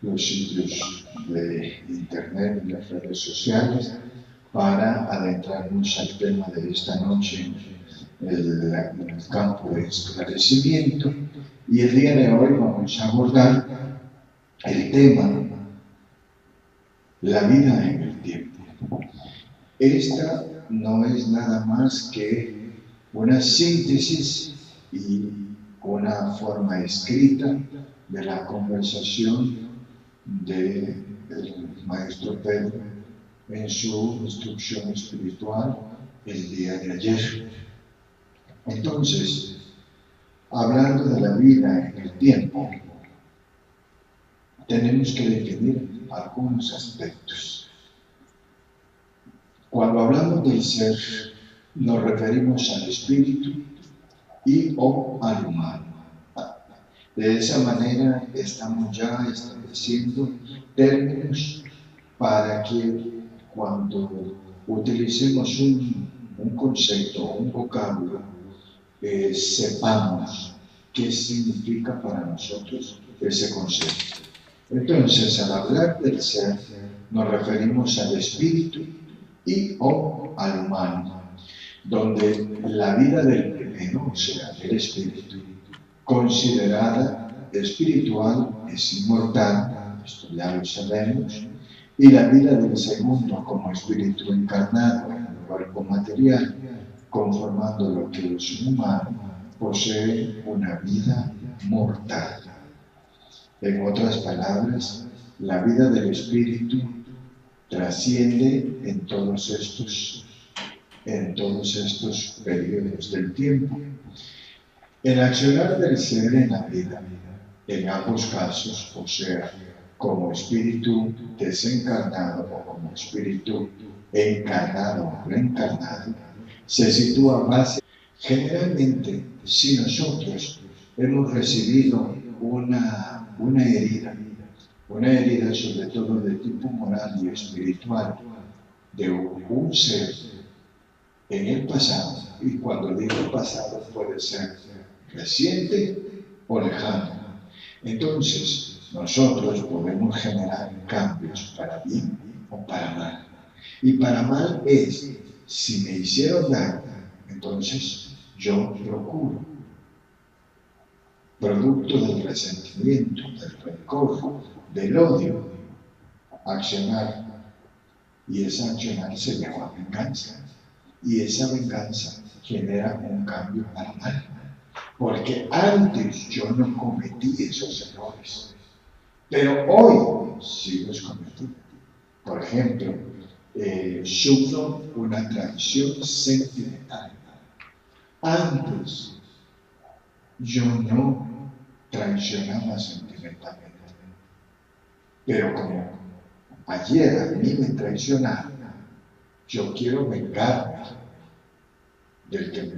los sitios de internet y las redes sociales para adentrarnos al tema de esta noche, el campo de esclarecimiento. Y el día de hoy vamos a abordar el tema la vida en el tiempo. Esta no es nada más que una síntesis y una forma escrita de la conversación del maestro Pedro en su instrucción espiritual el día de ayer. Entonces, hablando de la vida en el tiempo, tenemos que definir algunos aspectos. Cuando hablamos del ser, nos referimos al espíritu y o al humano. De esa manera estamos ya estableciendo términos para que cuando utilicemos un concepto o un vocablo, sepamos qué significa para nosotros ese concepto. Entonces, al hablar del ser, nos referimos al espíritu y o al humano, donde la vida del primero, o sea, del espíritu, considerada espiritual, es inmortal, esto ya lo sabemos, y la vida del segundo, como espíritu encarnado en el cuerpo material, conformando lo que es humano, posee una vida mortal. En otras palabras, la vida del espíritu trasciende en todos estos periodos del tiempo. El accionar del ser en la vida, en ambos casos, o sea, como espíritu desencarnado o como espíritu encarnado o reencarnado, se sitúa más. Generalmente, si nosotros hemos recibido una herida sobre todo de tipo moral y espiritual de un ser en el pasado, y cuando digo pasado puede ser reciente o lejano, entonces nosotros podemos generar cambios para bien o para mal. Y para mal es, si me hicieron daño, entonces yo procuro, producto del resentimiento, del rencor, del odio, accionar. Y esa accionar se llama venganza. Y esa venganza genera un cambio para mal. Porque antes yo no cometí esos errores, pero hoy sí los cometí. Por ejemplo, sufro una traición sentimental. Antes yo no traicionaba sentimentalmente, pero como ayer a mí me traicionaron, yo quiero vengarme del que me